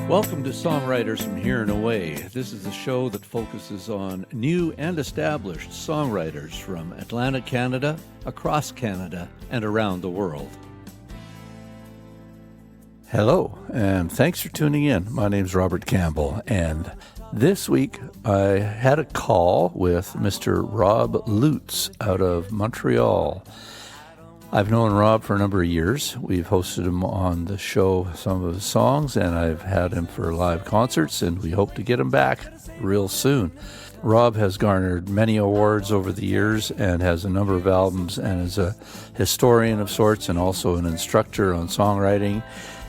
Welcome to Songwriters from Here and Away. This is a show that focuses on new and established songwriters from Atlantic Canada, across Canada, and around the world. Hello, and thanks for tuning in. My name's Robert Campbell, and this week I had a call with Mr. Rob Lutes out of Montreal. I've known Rob for a number of years. We've hosted him on the show, some of his songs, and I've had him for live concerts, and we hope to get him back real soon. Rob has garnered many awards over the years and has a number of albums and is a historian of sorts and also an instructor on songwriting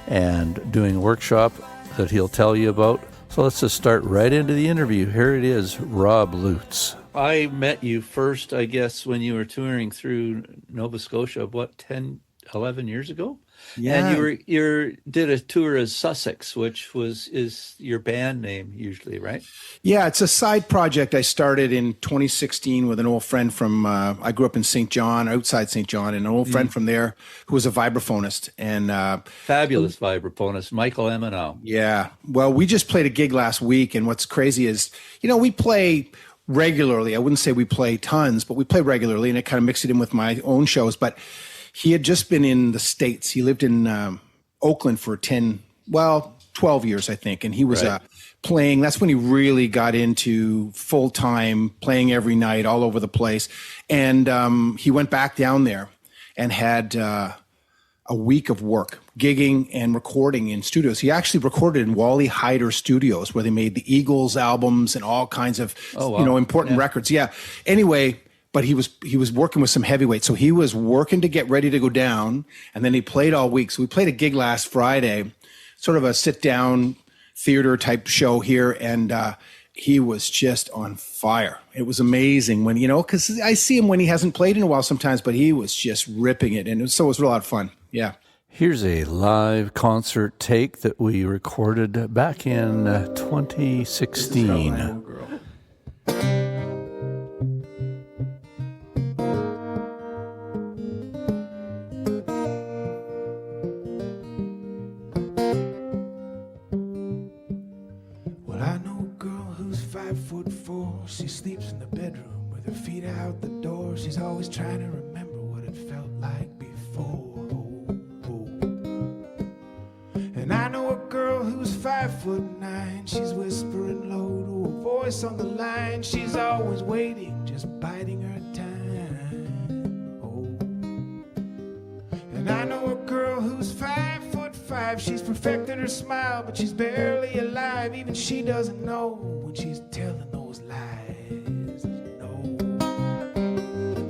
and doing a workshop that he'll tell you about. So let's just start right into the interview. Here it is, Rob Lutes. I met you first, I guess, when you were touring through Nova Scotia, 11 years ago? Yeah. And you did a tour as Sussex, which is your band name usually, right? Yeah, it's a side project I started in 2016 with an old friend from, I grew up in St. John, outside St. John, and an old friend from there who was a vibraphonist. And fabulous vibraphonist, Michael Eminow. Yeah. Well, we just played a gig last week, and what's crazy is, we play regularly. I wouldn't say we play tons, but we play regularly, and I kind of mix it in with my own shows. But he had just been in the States. He lived in Oakland for 12 years, I think. And he was playing. That's when he really got into full-time playing every night all over the place. And he went back down there and had a week of work, gigging and recording in studios. He actually recorded in Wally Hyder Studios, where they made the Eagles albums and all kinds of, important records. Yeah. Anyway, but he was working with some heavyweights. So he was working to get ready to go down, and then he played all week. So we played a gig last Friday, sort of a sit-down theater type show here, and he was just on fire. It was amazing when, because I see him when he hasn't played in a while sometimes, but he was just ripping it, and it was a lot of fun. Yeah. Here's a live concert take that we recorded back in 2016. Well, I know a girl who's 5'4". She sleeps in the bedroom with her feet out the door. She's always trying to remember what it felt like before. And I know a girl who's 5'9". She's whispering low to a voice on the line. She's always waiting, just biding her time. Oh. And I know a girl who's 5'5". She's perfected her smile, but she's barely alive. Even she doesn't know when she's telling those lies. No.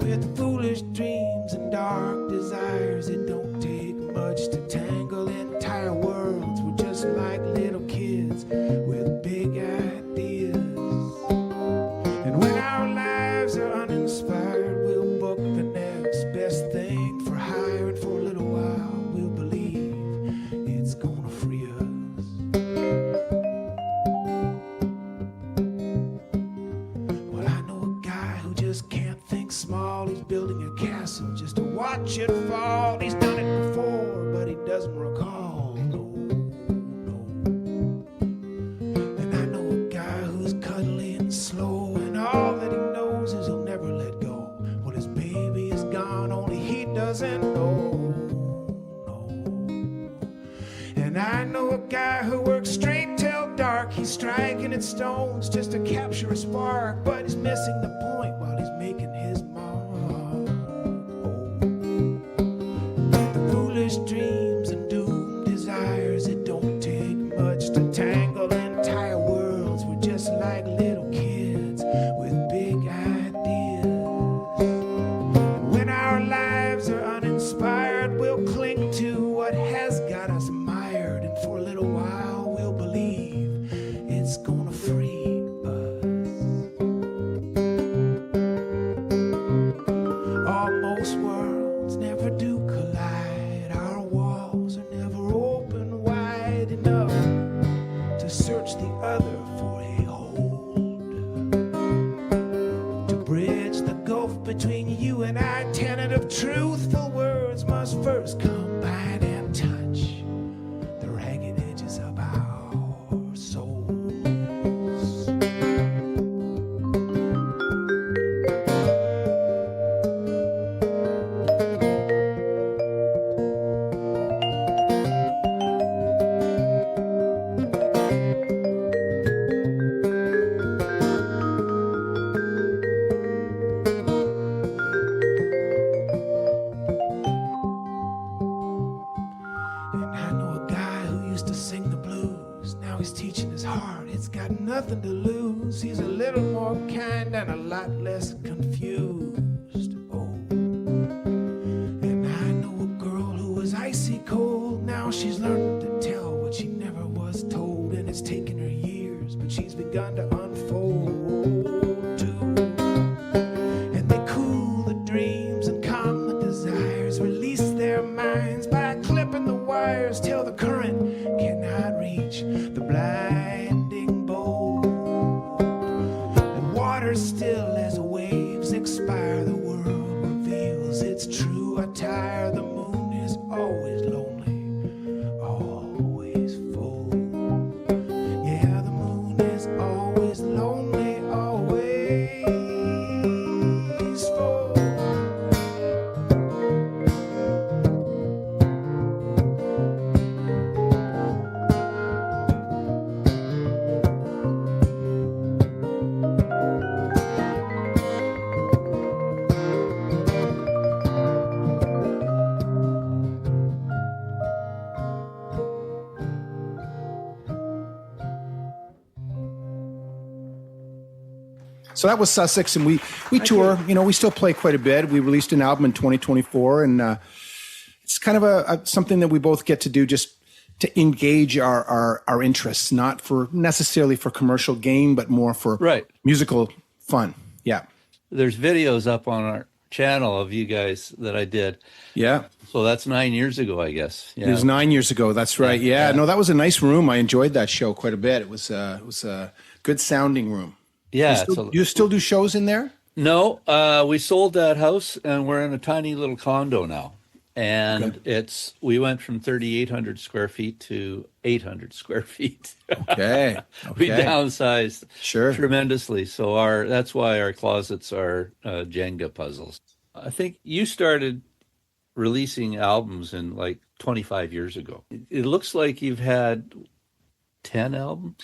With foolish dreams and dark desires, it don't take much to tangle entire worlds. We're just like little kids with big ideas. And when our lives are uninspired, we'll book the next best thing for hire, and for a little while we'll believe it's gonna free us. Well, I know a guy who just can't think small. He's building a castle just to watch it fall. He's done it before, but he doesn't recall. No. And I know a guy who's cuddly and slow, and all that he knows is he'll never let go. Well, his baby is gone, only he doesn't know. And I know a guy who works straight till dark. He's striking at stones just to capture a spark, but he's missing the point while he's making his mark. The foolish dreams and doomed desires, it don't take much to tangle entire worlds. We're just like little kids with big ideas. When our lives are uninspired, we'll cling to what has got us mired, and for a little while we'll believe it's gonna free us. Almost worlds never do collide. Our walls are never open wide enough to search the other for a hold. To bridge the gulf between you and I, tentative truthful words must first combine and touch the ragged edges of our used to sing the blues. Now he's teaching his heart, it's got nothing to lose. He's a little more kind and a lot less confused. Oh, and I know a girl who was icy cold. Now she's learned to tell what she never was told. And it's taken her years, but she's begun to unfold too. And they cool the dreams and calm the desires, release their minds by clipping the wires till the current cannot reach the blinding bolt. And water still as waves expire, the world reveals its true attire. The moon is always lonely, always full. Yeah, the moon is always lonely, always full. So that was Sussex, and we tour. You know, we still play quite a bit. We released an album in 2024, and it's kind of something that we both get to do just to engage our interests, not for necessarily for commercial gain, but more for musical fun. Yeah. There's videos up on our channel of you guys that I did. Yeah. So that's 9 years ago, I guess. Yeah. It was 9 years ago. That's right. Yeah. No, that was a nice room. I enjoyed that show quite a bit. It was a good sounding room. Yeah. You still do shows in there? No, we sold that house and we're in a tiny little condo now. And we went from 3,800 square feet to 800 square feet. Okay. We downsized Sure. tremendously. So that's why our closets are Jenga puzzles. I think you started releasing albums in like 25 years ago. It looks like you've had 10 albums.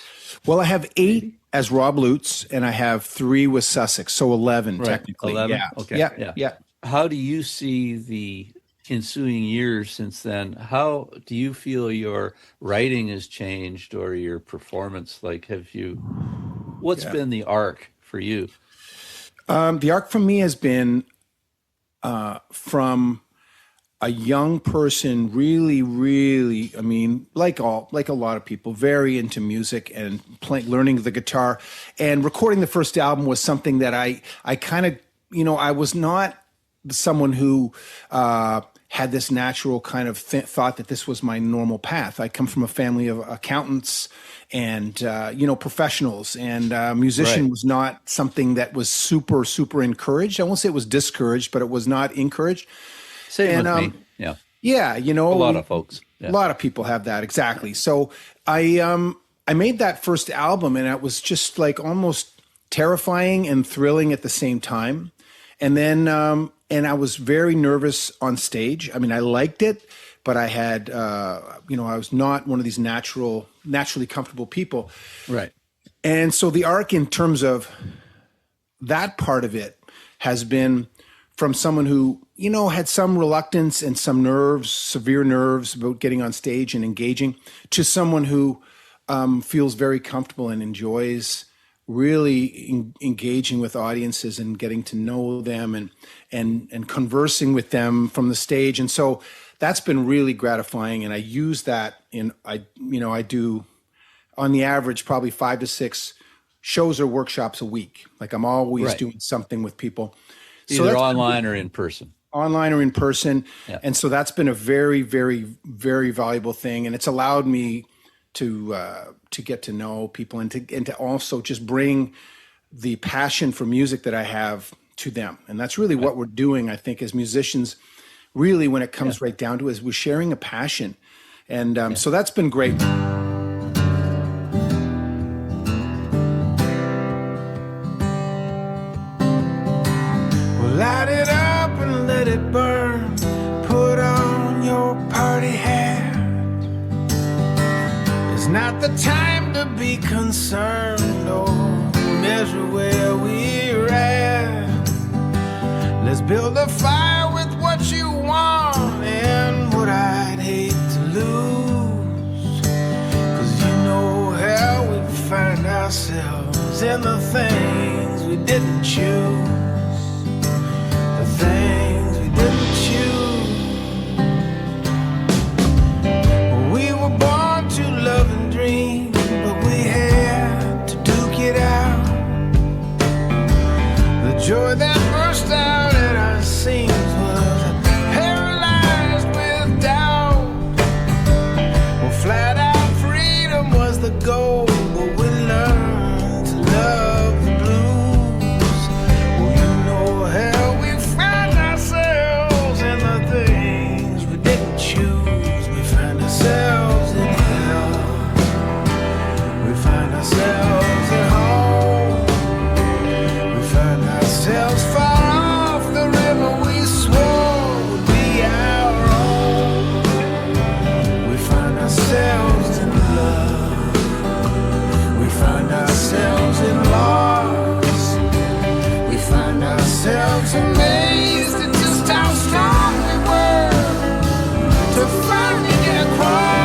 Well, I have 8 as Rob Lutes, and I have 3 with Sussex, so 11 technically. 11? Yeah. Okay. Yeah. How do you see the ensuing years since then? How do you feel your writing has changed or your performance? Like, what's been the arc for you? The arc for me has been from a young person, really, I mean, like a lot of people, very into music and learning the guitar, and recording the first album was something that I kind of, I was not someone who had this natural kind of thought that this was my normal path. I come from a family of accountants and, professionals, and musician was not something that was super, super encouraged. I won't say it was discouraged, but it was not encouraged. Same with me. Yeah. Yeah. A lot of folks. Yeah. A lot of people have that. Exactly. So I made that first album, and it was just like almost terrifying and thrilling at the same time. And then, and I was very nervous on stage. I mean, I liked it, but I had, I was not one of these naturally comfortable people. Right. And so the arc in terms of that part of it has been from someone who, had some reluctance and some severe nerves about getting on stage and engaging, to someone who feels very comfortable and enjoys really engaging with audiences and getting to know them and conversing with them from the stage. And so that's been really gratifying. And I use that I do on the average, probably 5 to 6 shows or workshops a week. Like I'm always doing something with people. Either online or in person. Online or in person. Yeah. And so that's been a very, very, very valuable thing. And it's allowed me to get to know people and to also just bring the passion for music that I have to them. And that's really what we're doing, I think, as musicians, really, when it comes right down to it, is we're sharing a passion. And so that's been great. Light it up and let it burn. Put on your party hat. It's not the time to be concerned or measure where we're at. Let's build a fire with what you want and what I'd hate to lose. ourselves in the things we didn't choose. The things we didn't choose. We were born to love and dream, but we had to duke it out. The joy that burst out at our seams was paralyzed with doubt. Well, flat out freedom was the goal, but we learned to love the blues. Well, you know how we find ourselves in the things we didn't choose. We find ourselves in hell. We find ourselves at home. We find ourselves far off the river we swore would be our own. We find ourselves in love. We find ourselves in loss. We find ourselves amazed at just how strong we were to finally get across.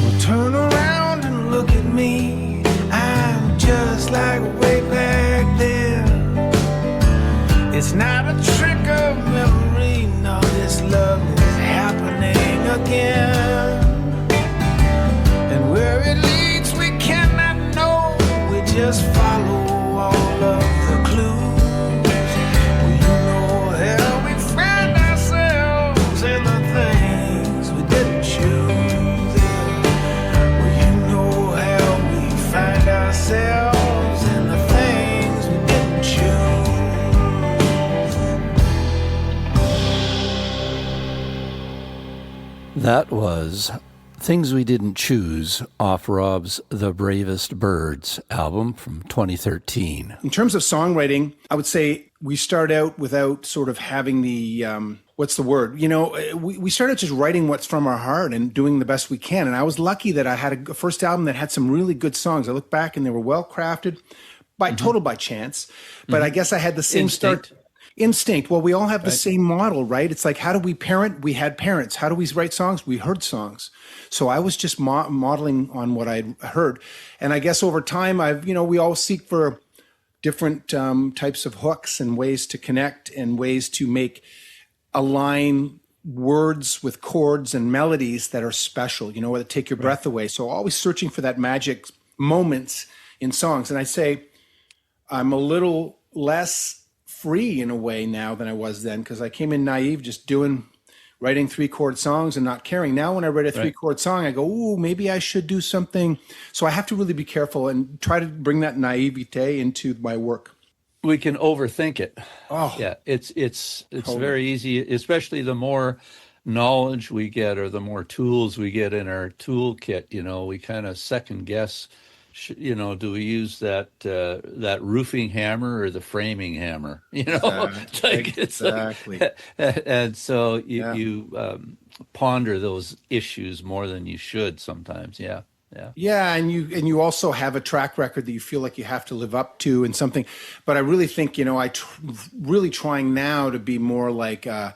Well, turn around and look at me. I'm just like way back then. It's not a trick of memory. No, this love is happening again. And where it leads, we cannot know. We just follow all of the clues. Well, you know how we find ourselves in the things we didn't choose. Well, you know how we find ourselves in the things we didn't choose. That was Things We Didn't Choose off Rob's The Bravest Birds album from 2013. In terms of songwriting, I would say we start out without sort of having the, what's the word? You know, we started just writing what's from our heart and doing the best we can. And I was lucky that I had a first album that had some really good songs. I look back and they were well crafted by total by chance. But I guess I had the same start. Instinct. Well, we all have the same model, right? It's like, how do we parent? We had parents. How do we write songs? We heard songs. So I was just modeling on what I'd heard. And I guess over time, we all seek for different types of hooks and ways to connect and ways to align words with chords and melodies that are special, that take your breath away. So always searching for that magic moments in songs. And I say I'm a little less free in a way now than I was then, because I came in naive, just writing 3-chord songs and not caring. Now when I write a 3-chord song, I go, ooh, maybe I should do something. So I have to really be careful and try to bring that naivete into my work. We can overthink it. Oh, yeah, it's very easy, especially the more knowledge we get or the more tools we get in our toolkit. We kind of second guess. Do we use that roofing hammer or the framing hammer? Exactly. And so you ponder those issues more than you should sometimes. Yeah. And you also have a track record that you feel like you have to live up to and something. But I really think really trying now to be more like. And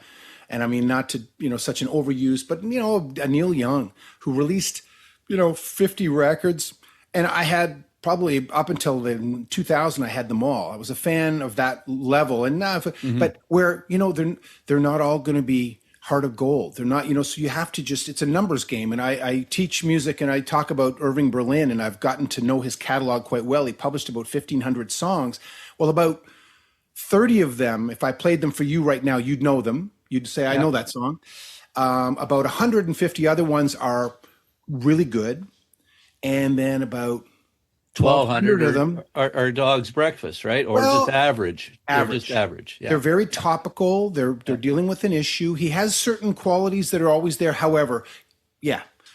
I mean, not to such an overuse, but a Neil Young who released 50 records. And I had probably up until 2000, I had them all. I was a fan of that level. And now, but where, they're not all going to be heart of gold. They're not, so you have to it's a numbers game. And I teach music and I talk about Irving Berlin, and I've gotten to know his catalog quite well. He published about 1,500 songs. Well, about 30 of them, if I played them for you right now, you'd know them. You'd say, I know that song. About 150 other ones are really good. And then about 1,200 of them are dog's breakfast, right? Or just average. They're just average. Yeah. They're very topical. They're dealing with an issue. He has certain qualities that are always there. However,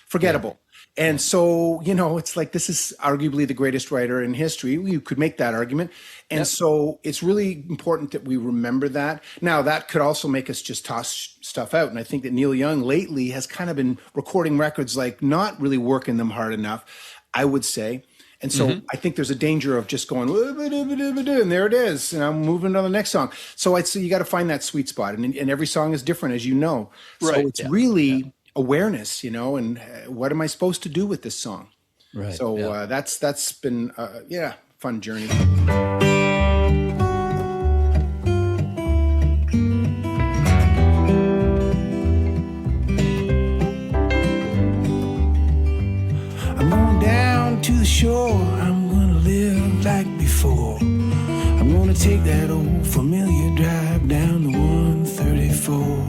forgettable. And so, you know, it's like, this is arguably the greatest writer in history. You could make that argument. And so it's really important that we remember that. Now, that could also make us just toss stuff out. And I think that Neil Young lately has kind of been recording records, like not really working them hard enough, I would say. And so I think there's a danger of just going, and there it is, and I'm moving on to the next song. So I'd say you got to find that sweet spot. And every song is different, as you know. So it's really awareness, you know, and what am I supposed to do with this song? Right. So that's been fun journey. I'm going down to the shore. I'm gonna live like before. I'm gonna take that old familiar drive down the 134.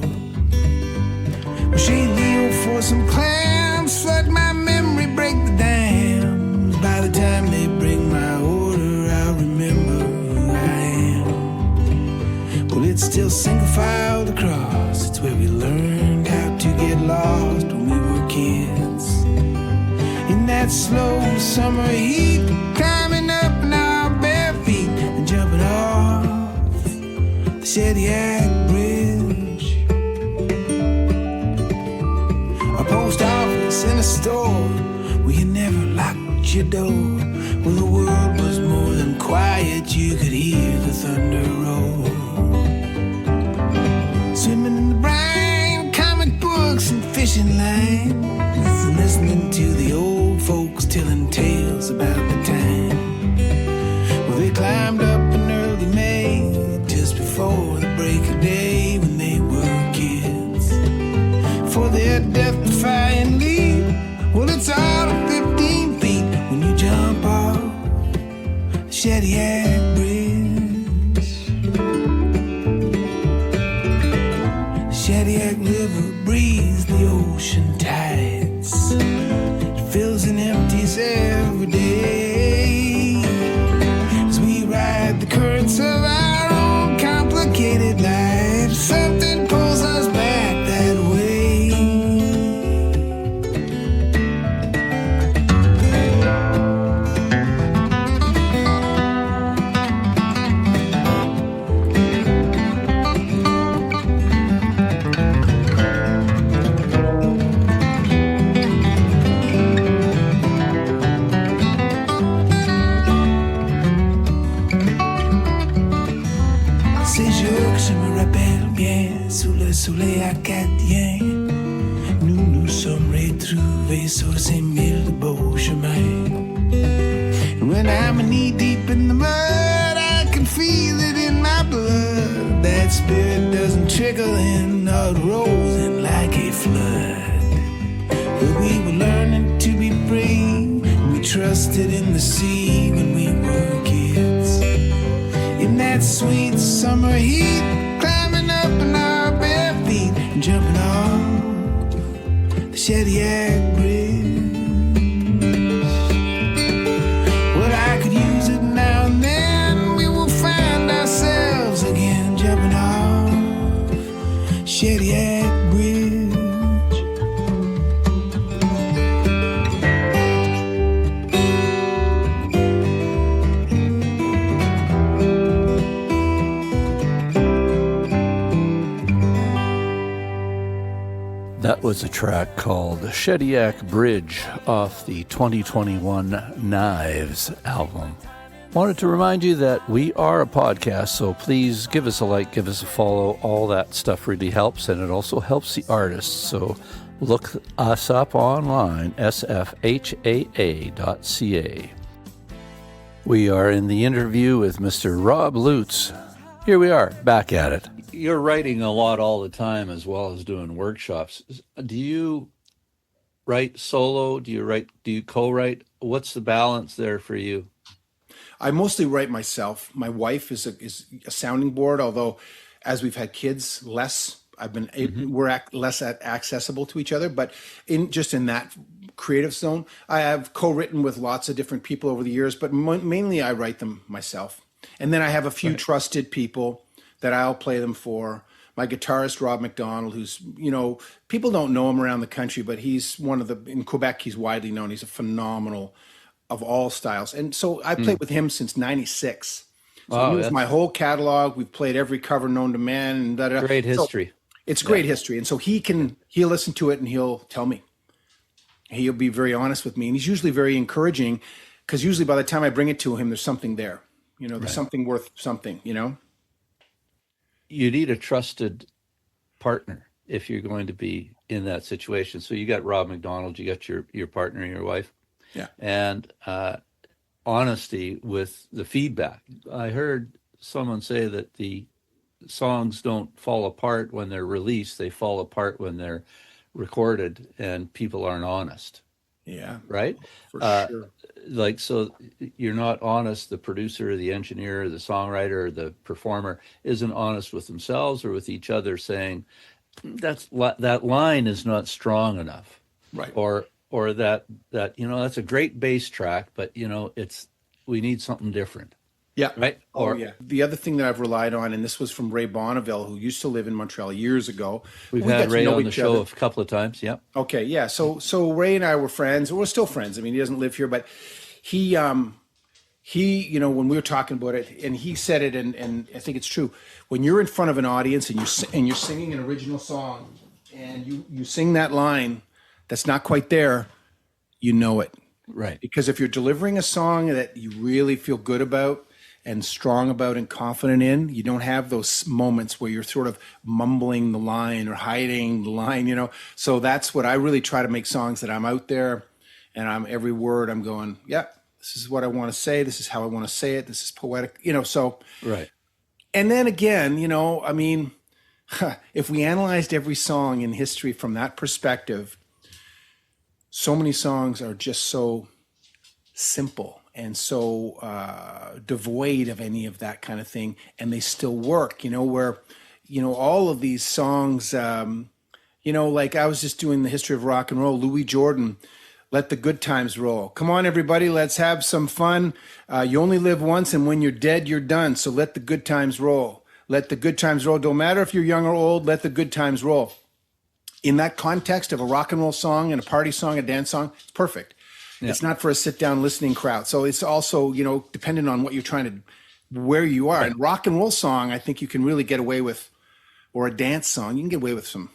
Shade Leo for some clams, flood my memory, break the dams. By the time they bring my order, I'll remember who I am. Well, it's still single filed across. It's where we learned how to get lost when we were kids. In that slow summer heat, climbing up in our bare feet and jumping off the Shediac Bridge. A post office and a store where you never locked your door. Well, the world was more than quiet, you could hear the thunder roll. Swimming in the brine, comic books and fishing lines, and listening to the old folks telling tales about the time. Well, they climbed up in early May, just before the break of day, when they were kids. For their death-defying leap, well, it's all 15 feet when you jump off the Shediac Bridge. The Shediac River breathes the ocean tides. It fills and empties every day as we ride the currents of our own complicated lives. Something pulls us back that way. Je me rappelle bien, sous le soleil acadien, nous nous sommes retrouvés sur ces mille de beaux chemins. And when I'm knee deep in the mud, I can feel it in my blood. That spirit doesn't trickle in, or it rolls in like a flood. But we were learning to be brave, and we trusted in the sea when we were kids. In that sweet summer heat, climbing up in our bare feet and jumping off the Shediac Bridge. Well, I could use it now and then. We will find ourselves again jumping off Shediac Bridge. That was a track called Shediac Bridge off the 2021 Knives album. Wanted to remind you that we are a podcast, so please give us a like, give us a follow. All that stuff really helps, and it also helps the artists. So look us up online, sfhaa.ca. We are in the interview with Mr. Rob Lutes. Here we are, back at it. You're writing a lot all the time as well as doing workshops. Do you write solo? Do you co-write? What's the balance there for you? I mostly write myself. My wife is a sounding board, although as we've had kids, we're less accessible to each other. But in that creative zone, I have co-written with lots of different people over the years, but mainly I write them myself. And then I have a few trusted people that I'll play them for. my guitarist, Rob McDonald, who's, people don't know him around the country, but he's in Quebec, he's widely known. He's a phenomenal of all styles. And so I played with him since 96. So he knows my whole catalog. We've played every cover known to man. And da-da-da. Great history. So it's great history. And so he'll listen to it and he'll tell me. He'll be very honest with me. And he's usually very encouraging, because usually by the time I bring it to him, there's something there. There's something worth something, You need a trusted partner if you're going to be in that situation. So you got Rob McDonald, you got your partner, your wife. Yeah. And honesty with the feedback. I heard someone say that the songs don't fall apart when they're released, they fall apart when they're recorded and people aren't honest. Yeah. Right? For sure. So you're not honest, the producer, the engineer, the songwriter, or the performer isn't honest with themselves or with each other, saying that line is not strong enough. Right. Or that that's a great bass track, but we need something different. Yeah. Right. The other thing that I've relied on, and this was from Ray Bonneville, who used to live in Montreal years ago. We've had Ray on the show a couple of times. Yeah. Okay. Yeah. So Ray and I were friends. We're still friends. I mean, he doesn't live here, but he, when we were talking about it, and he said it, and I think it's true. When you're in front of an audience and you're singing an original song, and you sing that line that's not quite there, you know it. Right. Because if you're delivering a song that you really feel good about and strong about and confident in, you don't have those moments where you're sort of mumbling the line or hiding the line, So that's what I really try to make songs that I'm out there and every word I'm going, yeah, this is what I want to say. This is how I want to say it. This is poetic, so. Right. And then again, if we analyzed every song in history from that perspective, so many songs are just so simple and so devoid of any of that kind of thing, and they still work, where, all of these songs, like I was just doing the history of rock and roll, Louis Jordan, Let the Good Times Roll. Come on, everybody, let's have some fun. You only live once, and when you're dead, you're done, so let the good times roll. Let the good times roll. Don't matter if you're young or old, let the good times roll. In that context of a rock and roll song and a party song, a dance song, it's perfect. Yeah. It's not for a sit-down listening crowd. So it's also, dependent on what you're where you are. Right. And rock and roll song, I think you can really get away with, or a dance song, you can get away with some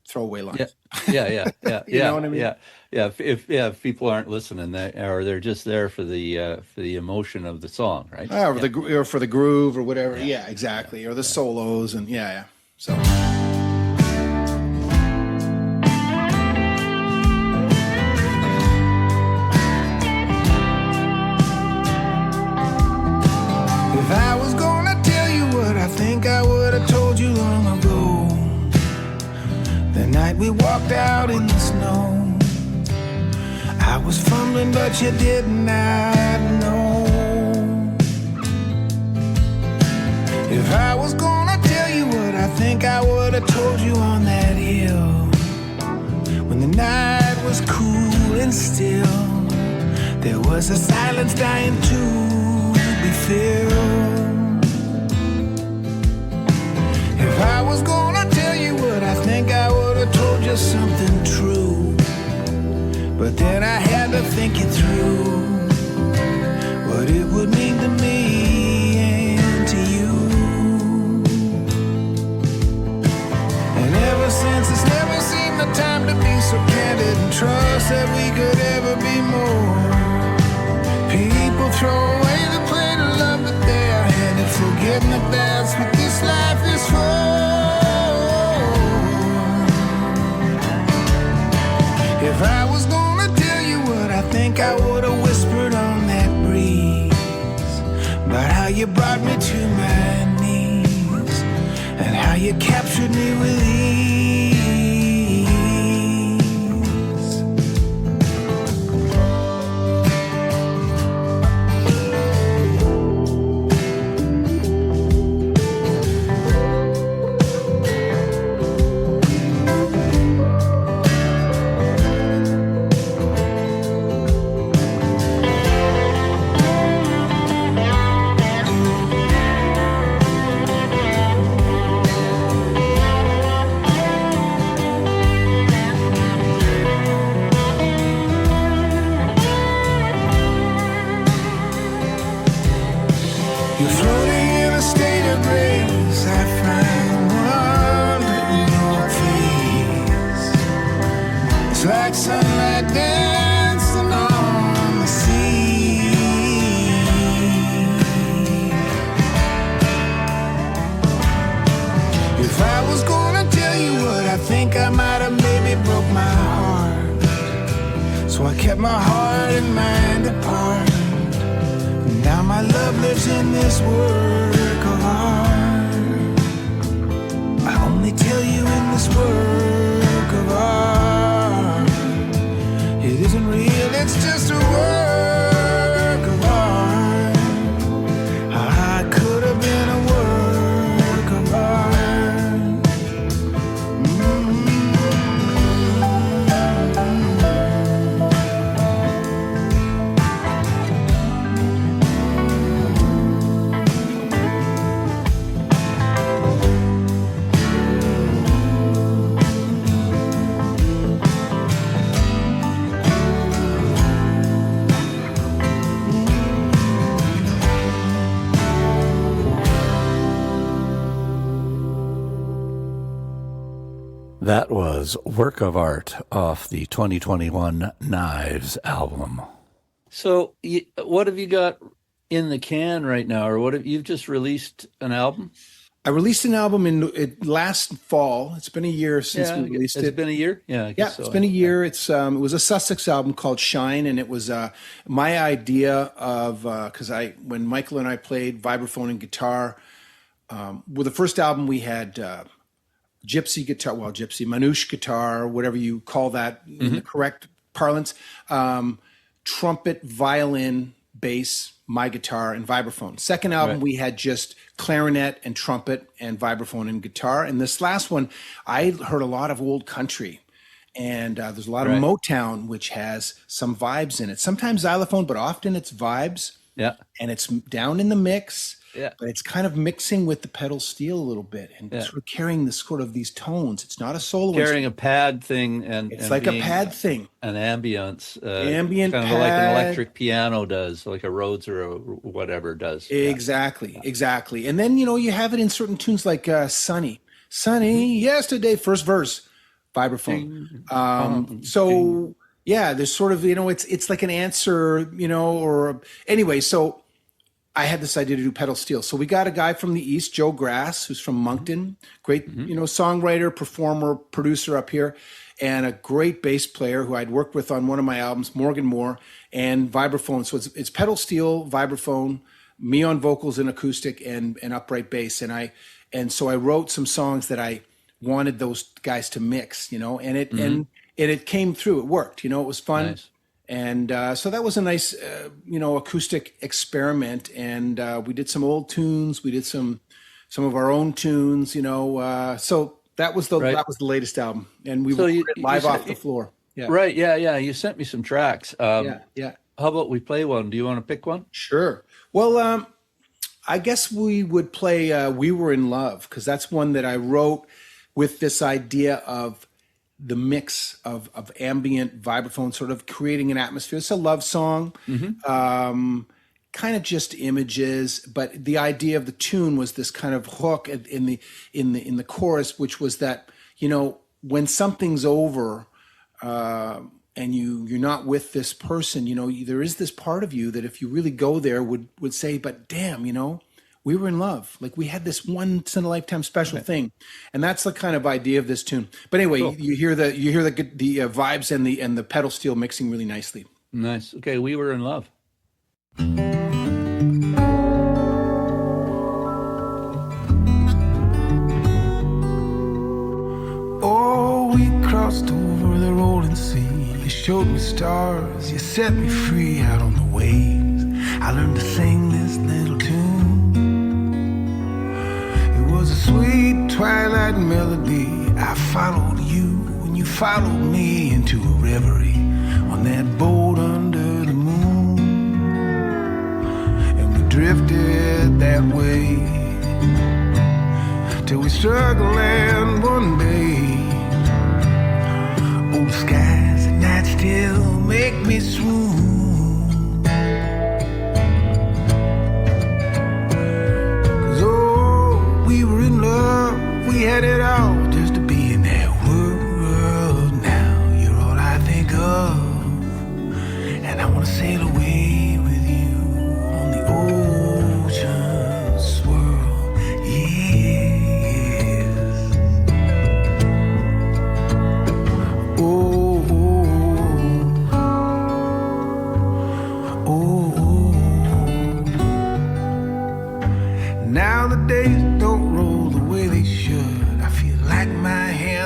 throwaway lines. Yeah. You know what I mean? Yeah. If people aren't listening, or they're just there for the emotion of the song, right? Or for the groove or whatever. Yeah, exactly. Or the solos and So. If I was gonna tell you what I think I would have told you long ago, the night we walked out in the snow, I was fumbling but you did not know. If I was gonna tell you what I think I would have told you on that hill, when the night was cool and still, there was a silence dying to be filled. If I was gonna tell you what I think I would have told you something true, but then I had to think it through, what it would mean to me and to you. And ever since, it's never seemed the time to be so candid and trust that we could ever be more. People throw away the plate of love that they are handed, forgetting that that's what this life is for. If I was gonna tell you what I think I would have whispered on that breeze, about how you brought me to my knees, and how you captured me with ease. sunlight dancing on the sea. If I was gonna tell you what I think, I might have maybe broke my heart. So I kept my heart and mind apart. Now my love lives in this work of art. I only tell you in this work of art. It isn't real, it's just a work of art. I could have been a work of art. That was Work of Art off the 2021 Knives album. So, what have you got in the can right now, or what have you've just released an album? I released an album last fall. It's been a year since we released it. It's been a year? Yeah, I guess so. It's been a year. It's it was a Sussex album called Shine, and it was my idea of, because when Michael and I played vibraphone and guitar, with the first album we had gypsy guitar, manouche guitar, whatever you call that in the correct parlance, trumpet, violin, bass, my guitar, and vibraphone. Second album, we had just clarinet and trumpet and vibraphone and guitar. And this last one, I heard a lot of old country. And there's a lot of Motown, which has some vibes in it. Sometimes xylophone, but often it's vibes. Yeah. And it's down in the mix. Yeah. But it's kind of mixing with the pedal steel a little bit and sort of carrying this sort of these tones. It's not a solo. Carrying a pad thing and it's like a pad thing. An ambience. Ambient kind pad. of like an electric piano does, like a Rhodes or a whatever does. Exactly. And then, you have it in certain tunes like Sunny. Sunny, yesterday, first verse, vibraphone. So, yeah, there's sort of, it's like an answer, or anyway, so I had this idea to do pedal steel. So we got a guy from the East, Joe Grass, who's from Moncton, great, songwriter, performer, producer up here, and a great bass player who I'd worked with on one of my albums, Morgan Moore, and vibraphone. So it's pedal steel, vibraphone, me on vocals and acoustic and upright bass. And so I wrote some songs that I wanted those guys to mix, and it came through. It worked, it was fun. Nice. And so that was a nice, acoustic experiment. And we did some old tunes. We did some of our own tunes. So that was the latest album, and we were live off the floor. Yeah. Right. Yeah. You sent me some tracks. Yeah. How about we play one? Do you want to pick one? Sure. Well, I guess we would play "We Were in Love" because that's one that I wrote with this idea of the mix of ambient vibraphone, sort of creating an atmosphere. It's a love song, kind of just images, but the idea of the tune was this kind of hook in the chorus, which was that when something's over and you're not with this person, there is this part of you that if you really go there would say, but damn, we were in love. Like we had this once in a lifetime special thing, and that's the kind of idea of this tune. But anyway, cool. you hear the vibes and the pedal steel mixing really nicely. Nice. Okay, We Were in Love. Oh, we crossed over the rolling sea. You showed me stars. You set me free out on the waves. I learned to sing this little tune. Was a sweet twilight melody. I followed you and you followed me into a reverie on that boat under the moon, and we drifted that way till we struck land one day. Old skies at night still make me swoon. We had it all just to be in that world. Now you're all I think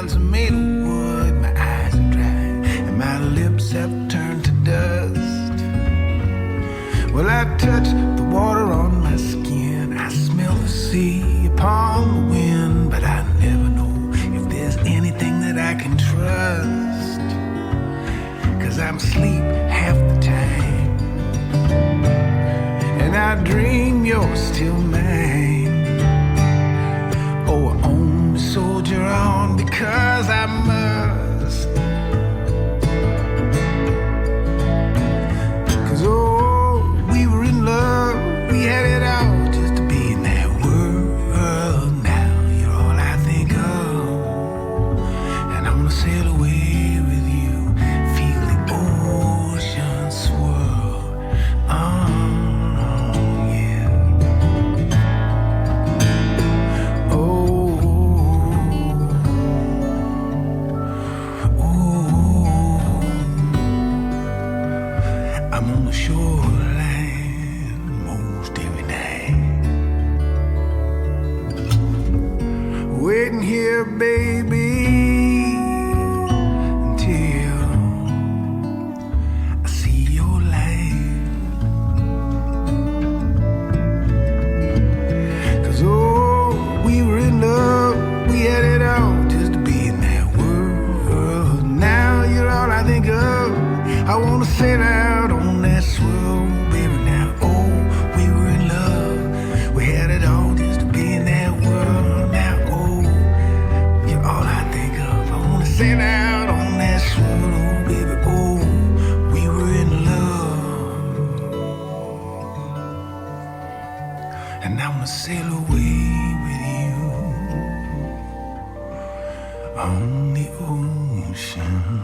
hands are made of wood, my eyes are dry, and my lips have turned to dust. Well, I touch the water on my skin, I smell the sea upon the wind, but I never know if there's anything that I can trust, 'cause I'm asleep half the time, and I dream you're still mine. Oh, I only soldier on because I must, 'cause oh, we were in love, we had it all just to be in that world. Now you're all I think of, and I'm gonna sail away with you, feel the ocean swirl. Yeah. Oh, I'm on the shoreline most every night, waiting here, baby, until I see your light. 'Cause oh, we were in love, we had it all just to be in that world. Now you're all I think of, I wanna sail out on that swirl, baby. Now oh, we were in love, we had it all just to be in that world. Now oh, you're all I think of, I wanna sail out on that swirl, baby. Oh, we were in love, and I'm gonna sail away with you on the ocean.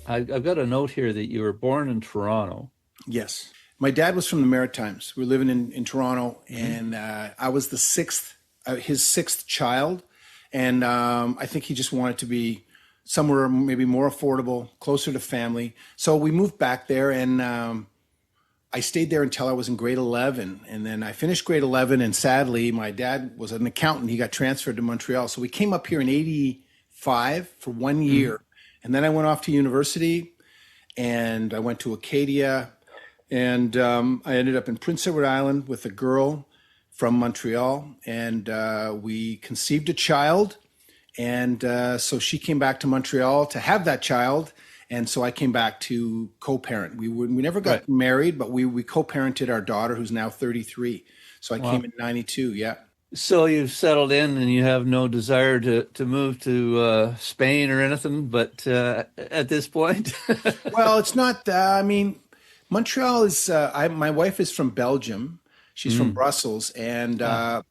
I've got a note here that you were born in Toronto. Yes. My dad was from the Maritimes. We were living in Toronto, and I was the his sixth child. And I think he just wanted to be somewhere maybe more affordable, closer to family. So we moved back there, and I stayed there until I was in grade 11. And then I finished grade 11, and sadly, my dad was an accountant. He got transferred to Montreal. So we came up here in 85 for 1 year. And then I went off to university, and I went to Acadia, and I ended up in Prince Edward Island with a girl from Montreal, and we conceived a child. And so she came back to Montreal to have that child. And so I came back to co-parent. We never got married, but we co-parented our daughter, who's now 33. So I came in 92. Yeah. So you've settled in and you have no desire to move to Spain or anything, but at this point? Well, it's not, I mean, Montreal is, my wife is from Belgium. She's from Brussels. And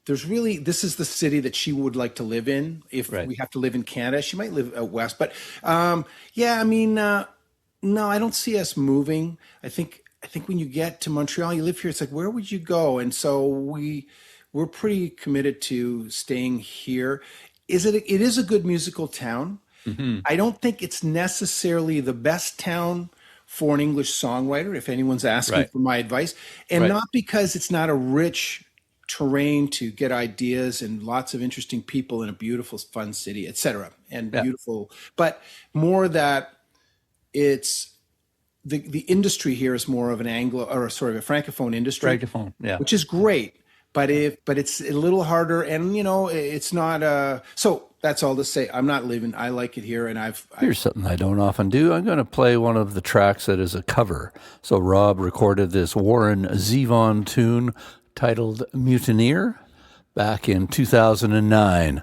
there's really, this is the city that she would like to live in. If we have to live in Canada, she might live out west. But yeah, I mean, no, I don't see us moving. I think when you get to Montreal, you live here, it's like, where would you go? And so we're pretty committed to staying here. It is a good musical town. Mm-hmm. I don't think it's necessarily the best town for an English songwriter, if anyone's asking for my advice. And not because it's not a rich terrain to get ideas and lots of interesting people in a beautiful, fun city, et cetera, and beautiful, but more that it's the industry here is more of an a Francophone industry. Francophone, yeah. Which is great. But it's a little harder, and it's not. So that's all to say. I'm not living. I like it here, and Here's something I don't often do. I'm going to play one of the tracks that is a cover. So Rob recorded this Warren Zevon tune titled "Mutineer" back in 2009.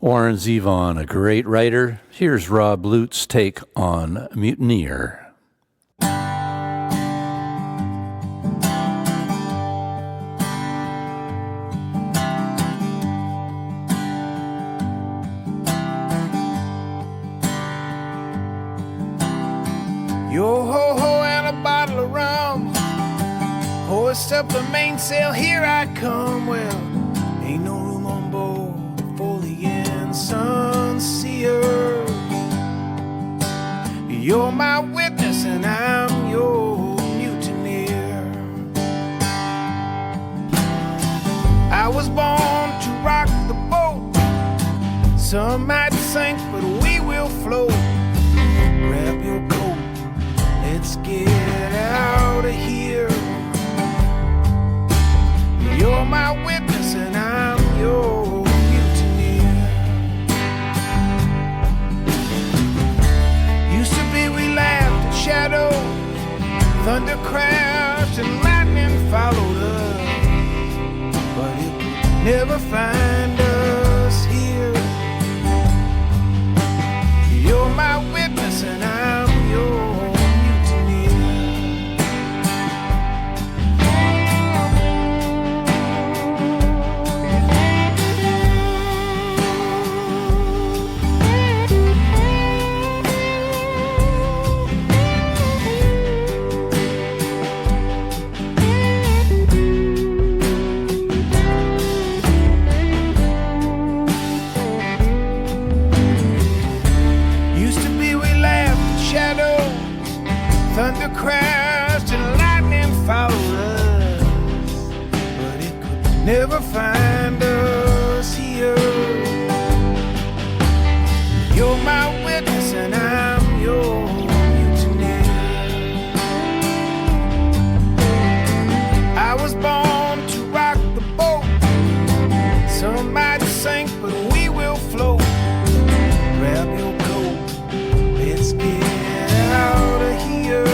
Warren Zevon, a great writer. Here's Rob Lutes' take on "Mutineer." Yo ho ho and a bottle of rum, hoist up the mainsail, here I come. Well, ain't no room on board for the ensign seer. You're my witness and I'm your mutineer. Some might sink, but we will float. Grab your coat, let's get out of here. You're my witness and I'm your mutineer. Used to be we laughed at shadow, thunder crashed and lightning followed us, but it could never find us here. You're my witness and I'm your thunder crashed and lightning followed us, but it could never find us here. You're my witness and I'm your mutineer. I was born to rock the boat. Some might sink, but we will float. Grab your coat, let's get out of here.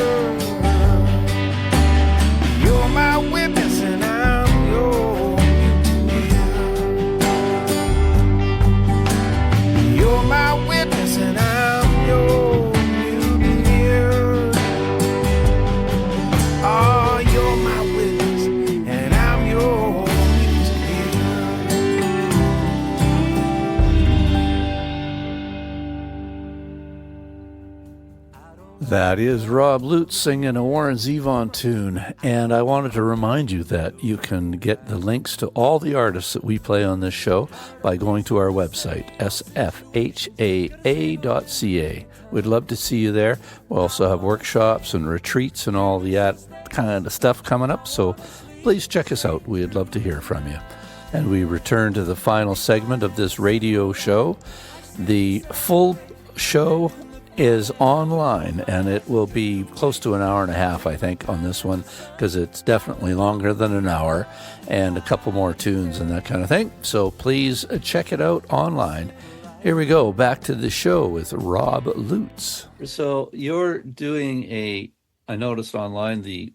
You're my witness and I'm your mutineer. You're my witness and I'm your mutineer. Oh, you're my witness and I'm your That is Rob Lutes singing a Warren Zevon tune, and I wanted to remind you that you can get the links to all the artists that we play on this show by going to our website, sfhaa.ca. We'd love to see you there. We'll also have workshops and retreats and all that kind of stuff coming up, so please check us out. We'd love to hear from you. And we return to the final segment of this radio show. The full show is online, and it will be close to an hour and a half, I think, on this one, because it's definitely longer than an hour, and a couple more tunes and that kind of thing. So please check it out online. Here we go, back to the show with Rob Lutes. So you're doing I noticed online the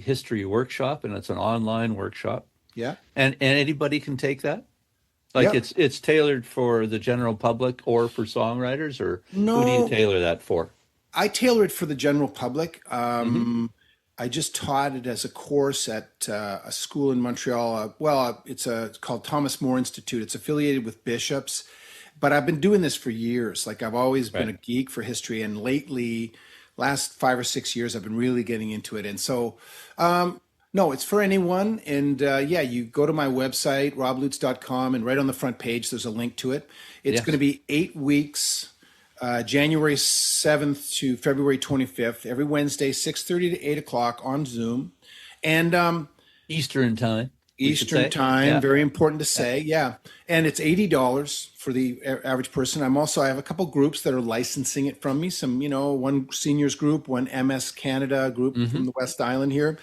history workshop, and it's an online workshop. Yeah. And anybody can take that? Like Yeah. it's tailored for the general public or for songwriters, or No. who do you tailor that for? I tailor it for the general public. I just taught it as a course at a school in Montreal. It's called Thomas More Institute. It's affiliated with bishops, but I've been doing this for years. Like I've always been a geek for history, and lately, last 5 or 6 years, I've been really getting into it. And so, no, it's for anyone. And you go to my website, roblutes.com, and right on the front page, there's a link to it. It's going to be 8 weeks, January 7th to February 25th, every Wednesday, 6:30 to 8 o'clock on Zoom. And Eastern time. Eastern time, very important to say, And it's $80 for the average person. I have a couple groups that are licensing it from me. Some, one seniors group, one MS Canada group from the West Island here.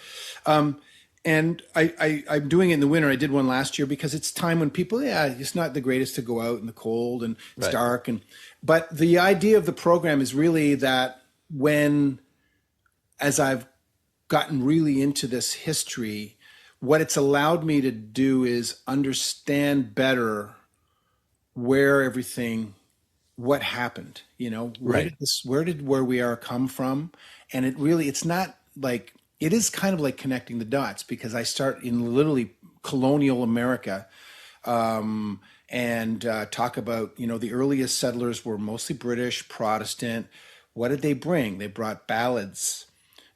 And I'm doing it in the winter. I did one last year because it's time when people, it's not the greatest to go out in the cold and it's dark. But the idea of the program is really that as I've gotten really into this history, what it's allowed me to do is understand better what happened, where we are come from. And it's not like, it is kind of like connecting the dots, because I start in literally colonial America and talk about, the earliest settlers were mostly British, Protestant. What did they bring? They brought ballads,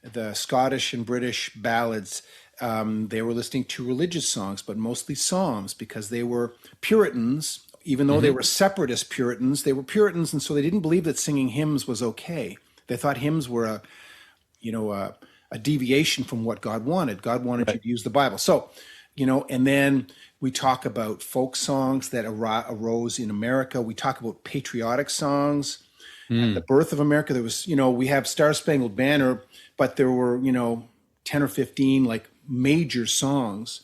the Scottish and British ballads. They were listening to religious songs, but mostly psalms, because they were Puritans. Even though they were separatist Puritans, they were Puritans, and so they didn't believe that singing hymns was okay. They thought hymns were a deviation from what God wanted. God wanted you to use the Bible. So and then we talk about folk songs that arose in America. We talk about patriotic songs. At the birth of America, there was, we have Star Spangled Banner, but there were, 10 or 15 like major songs.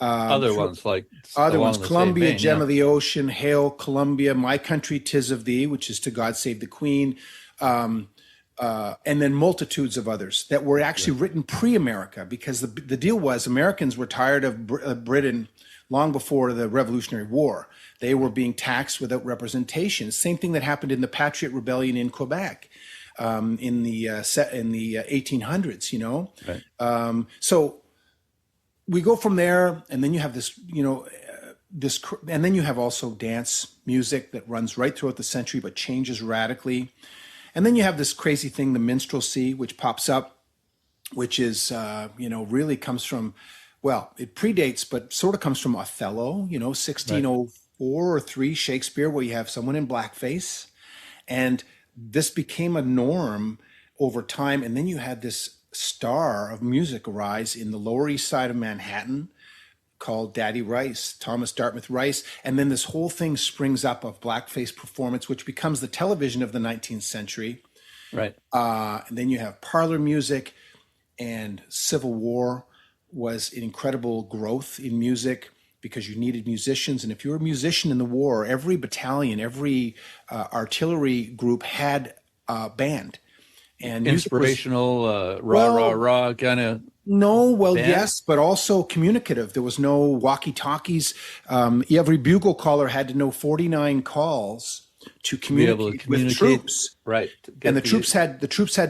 Other ones, Columbia, vein, Gem of the Ocean, Hail Columbia, My Country 'Tis of Thee, which is To God Save the Queen, and then multitudes of others that were actually written pre-America, because the deal was Americans were tired of Britain long before the Revolutionary War. They were being taxed without representation. Same thing that happened in the Patriot Rebellion in Quebec in the 1800s, Right. So we go from there, and then you have this, and then you have also dance music that runs right throughout the century but changes radically. And then you have this crazy thing, the minstrelsy, which pops up, which is, really comes from, it predates, but sort of comes from Othello, 1604 or 3 Shakespeare, where you have someone in blackface. And this became a norm over time. And then you had this star of music arise in the Lower East Side of Manhattan called Daddy Rice, Thomas Dartmouth Rice. And then this whole thing springs up of blackface performance, which becomes the television of the 19th century. Right. And then you have parlor music, and Civil War was an incredible growth in music because you needed musicians. And if you were a musician in the war, every battalion, every artillery group had a band. And inspirational, rah kind of. No, band? Yes, but also communicative. There was no walkie-talkies. Every bugle caller had to know 49 calls to communicate with troops. Right. And the troops had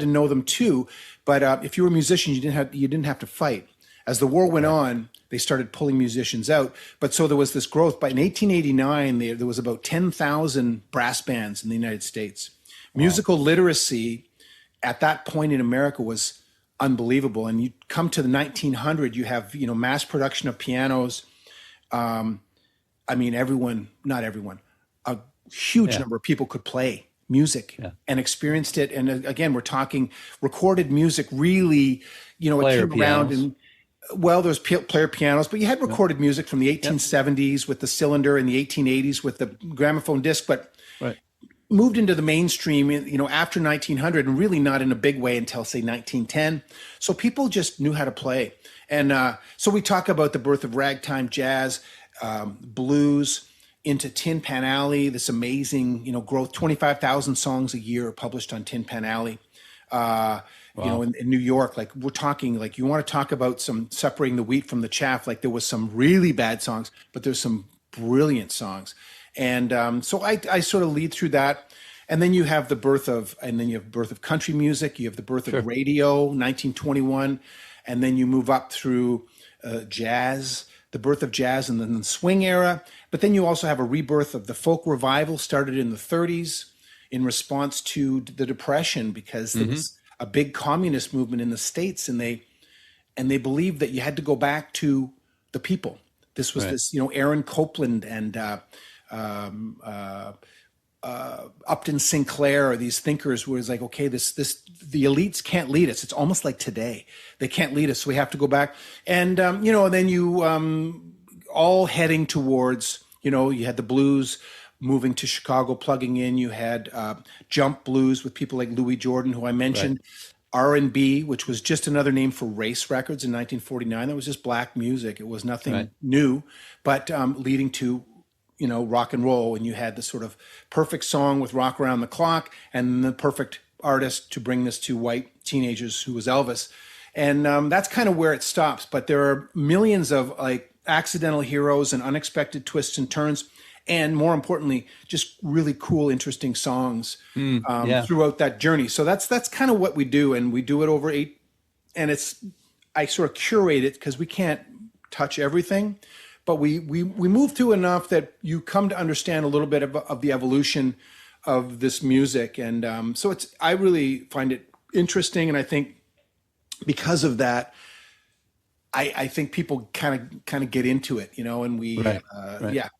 to know them too. But if you were a musician, you didn't have to fight. As the war went on, they started pulling musicians out. But so there was this growth. But in 1889, there was about 10,000 brass bands in the United States. Wow. Musical literacy at that point in America was unbelievable. And you come to the 1900, you have, mass production of pianos. Not everyone, a huge number of people could play music and experienced it. And again, we're talking recorded music, really, player it came around and, there's player pianos, but you had recorded music from the 1870s with the cylinder, and the 1880s with the gramophone disc, but moved into the mainstream, after 1900, and really not in a big way until, say, 1910. So people just knew how to play. And so we talk about the birth of ragtime, jazz, blues, into Tin Pan Alley, this amazing, growth, 25,000 songs a year published on Tin Pan Alley. In New York, like we're talking, like you want to talk about some separating the wheat from the chaff. Like there was some really bad songs, but there's some brilliant songs. And so I sort of lead through that. And then you have the birth of country music. You have the birth of radio, 1921. And then you move up through jazz, the birth of jazz, and then the swing era. But then you also have a rebirth of the folk revival started in the 30s in response to the Depression, because there was a big communist movement in the States, and they believed that you had to go back to the people. This was this, Aaron Copland and Upton Sinclair, these thinkers, was like, okay, the elites can't lead us. It's almost like today. They can't lead us, so we have to go back. And, then you all heading towards, you had the blues moving to Chicago, plugging in. You had jump blues with people like Louis Jordan, who I mentioned. R&B, which was just another name for race records in 1949. That was just black music. It was nothing new, but leading to, rock and roll. And you had the sort of perfect song with Rock Around the Clock, and the perfect artist to bring this to white teenagers, who was Elvis. And that's kind of where it stops. But there are millions of like accidental heroes and unexpected twists and turns. And more importantly, just really cool, interesting songs throughout that journey. So that's kind of what we do, and we do it over 8. And I sort of curate it because we can't touch everything, but we move through enough that you come to understand a little bit of the evolution of this music. And so I really find it interesting, and I think because of that, I think people kind of get into it, and we,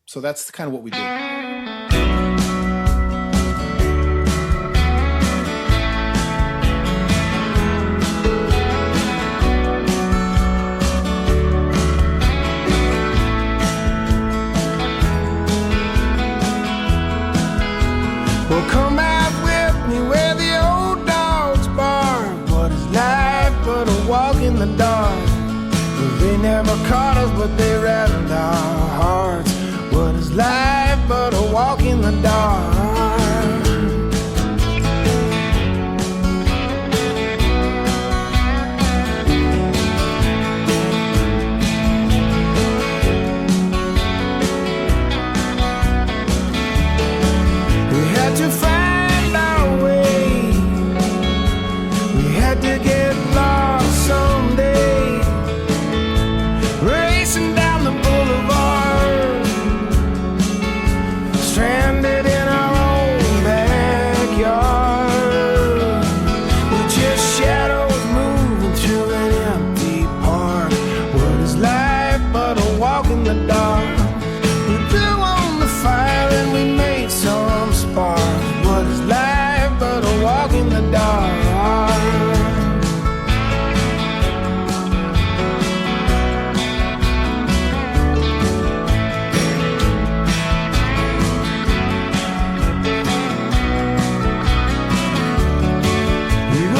so that's kind of what we do. They never caught us, but they rattled our hearts. What is life but a walk in the dark? We had to find our way. We had to get lost someday. Racing down the boulevard, stranded in our own backyard. We're just shadows moving through an empty park. What is life but a walk in the dark? We blew on the fire and we made some spark. What is life but a walk in the dark?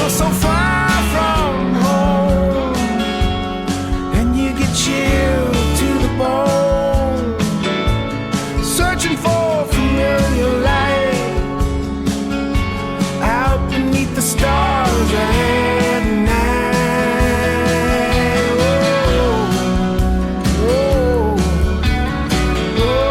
So far from home, and you get chilled to the bone, searching for familiar light out beneath the stars at night. Oh, oh,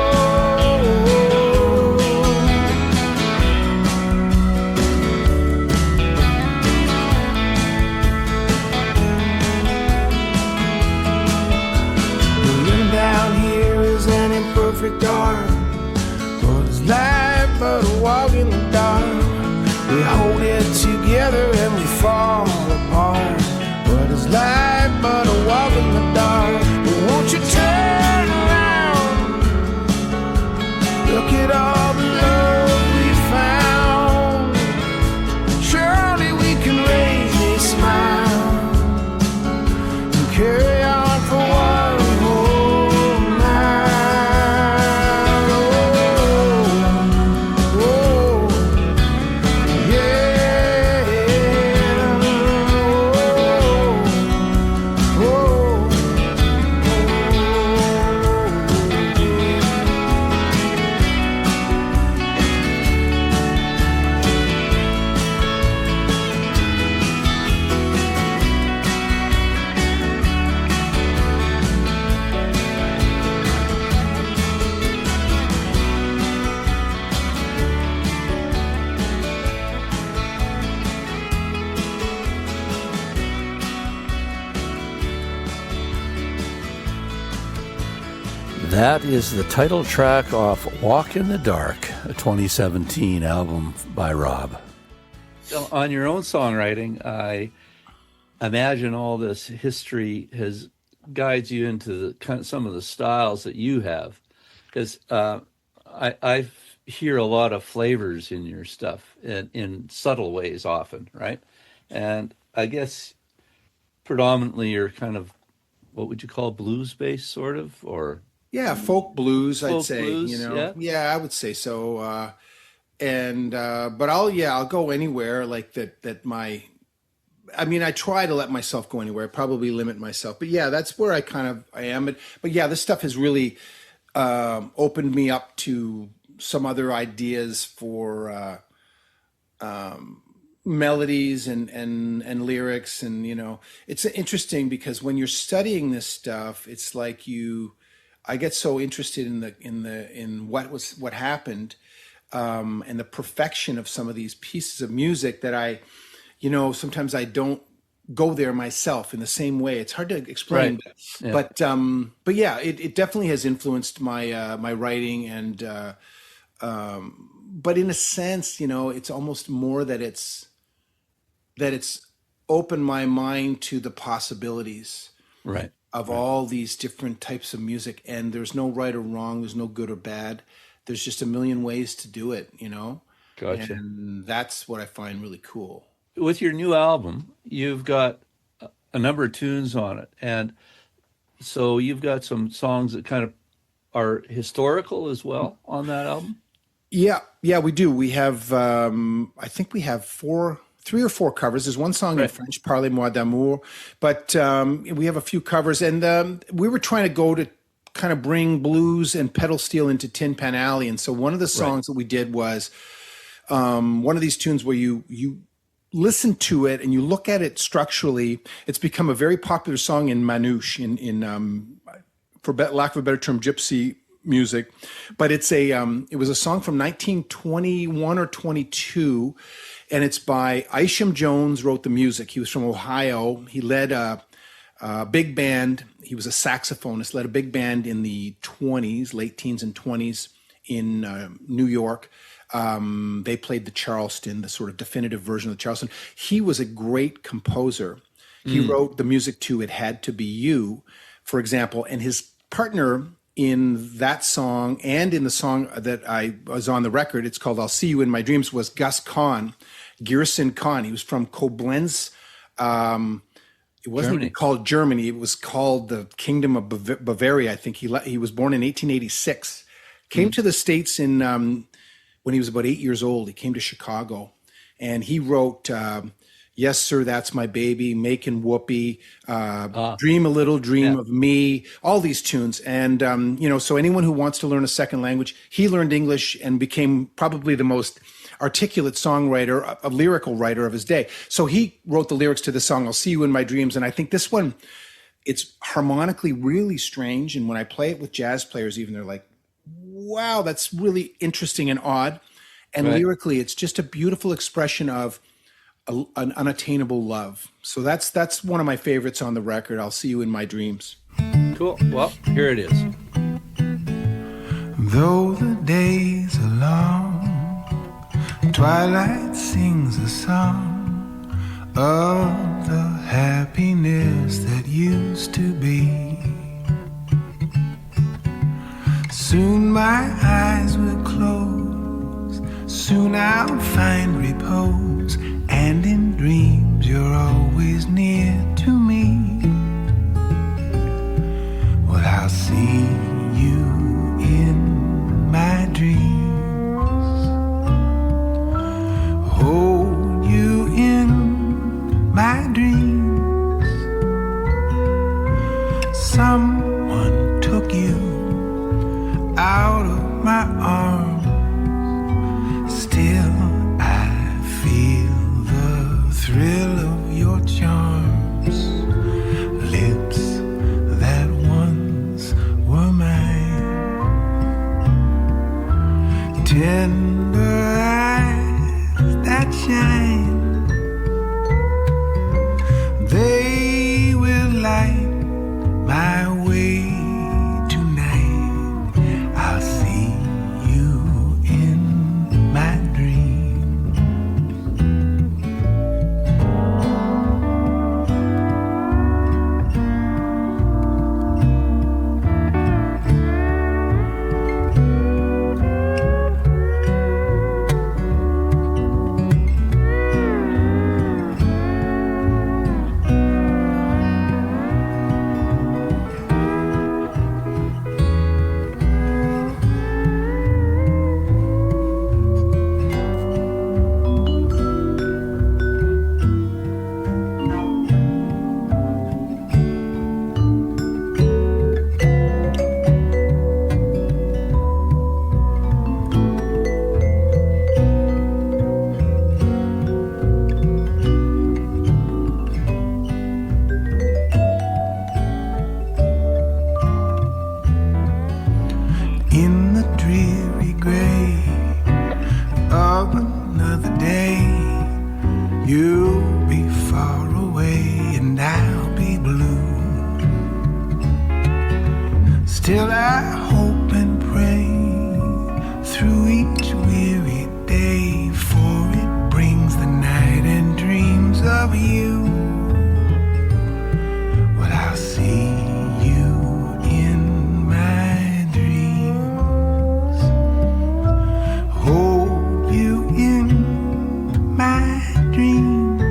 down here is an imperfect art. What is life but a walk in the dark? We hold it together and we fall apart. What is life but a walk in the dark? Well, won't you turn around? Look at all the love we found. Surely we can raise a smile and carry on for one whole night. Oh, oh, yeah. Oh, oh, That is the title track off Walk in the Dark, a 2017 album by Rob. So on your own songwriting, I imagine all this history has guides you into some of the styles that you have. Because I hear a lot of flavors in your stuff in subtle ways often, right? And I guess predominantly you're kind of, what would you call, blues-based sort of, or... Yeah, folk blues, I'd say, blues, you know. Yeah, I would say so. But I'll go anywhere like that I try to let myself go anywhere. I probably limit myself. But yeah, that's where I am. But yeah, this stuff has really opened me up to some other ideas for melodies and lyrics. And, you know, it's interesting because when you're studying this stuff, it's like I get so interested in what happened, and the perfection of some of these pieces of music that sometimes I don't go there myself in the same way. It's hard to explain, right. But yeah, it definitely has influenced my my writing, and but in a sense, you know, it's almost more that it's opened my mind to the possibilities. Right. Of all these different types of music, and there's no right or wrong, there's no good or bad. There's just a million ways to do it, you know? Gotcha. And that's what I find really cool. With your new album, you've got a number of tunes on it, and so you've got some songs that kind of are historical as well on that album? Yeah, we do. We have, I think we have 3 or 4 covers. There's one song in Right. French, Parlez-moi d'amour, but we have a few covers. And we were trying to go to kind of bring blues and pedal steel into Tin Pan Alley. And so one of the songs that we did was one of these tunes where you listen to it and you look at it structurally. It's become a very popular song in manouche, for lack of a better term, gypsy music. But it was a song from 1921 or 22, and it's by Isham Jones. Wrote the music. He was from Ohio. He led a big band. He was a saxophonist, led a big band in the 20s, late teens and 20s in New York. They played the Charleston, the sort of definitive version of the Charleston. He was a great composer. He wrote the music to It Had to Be You, for example, and his partner in that song and in the song that I was on the record, it's called I'll See You in My Dreams, was Gus Kahn, Gerson Kahn. He was from Koblenz. It wasn't even called Germany. It was called the Kingdom of Bavaria. I think he was born in 1886. Came to the States in when he was about 8 years old. He came to Chicago, and he wrote Yes, Sir, That's My Baby, Makin' Whoopee, Dream a Little Dream of Me, all these tunes. And, so anyone who wants to learn a second language, he learned English and became probably the most articulate songwriter, a lyrical writer of his day. So he wrote the lyrics to the song, I'll See You in My Dreams. And I think this one, it's harmonically really strange. And when I play it with jazz players, even they're like, wow, that's really interesting and odd. And lyrically, it's just a beautiful expression of an unattainable love. So that's one of my favorites on the record. I'll See You in My Dreams. Cool. Well, here it is. Though the days are long, twilight sings a song of the happiness that used to be. Soon my eyes will close, soon I'll find repose, and in dreams you're always near to me. Well, I'll see you in my dreams, hold you in my dreams. Someone took you out of my arms, still I feel the thrill of your charms, lips that once were mine, tender eyes that shine, they will light my way tonight. I'll see you in my dreams. In the dreary gray of another day, you'll be far away and I'll be blue. Still I hope and pray through each weary day, for it brings the night and dreams of you. Well, I'll see you in my dreams, hold you in my dreams.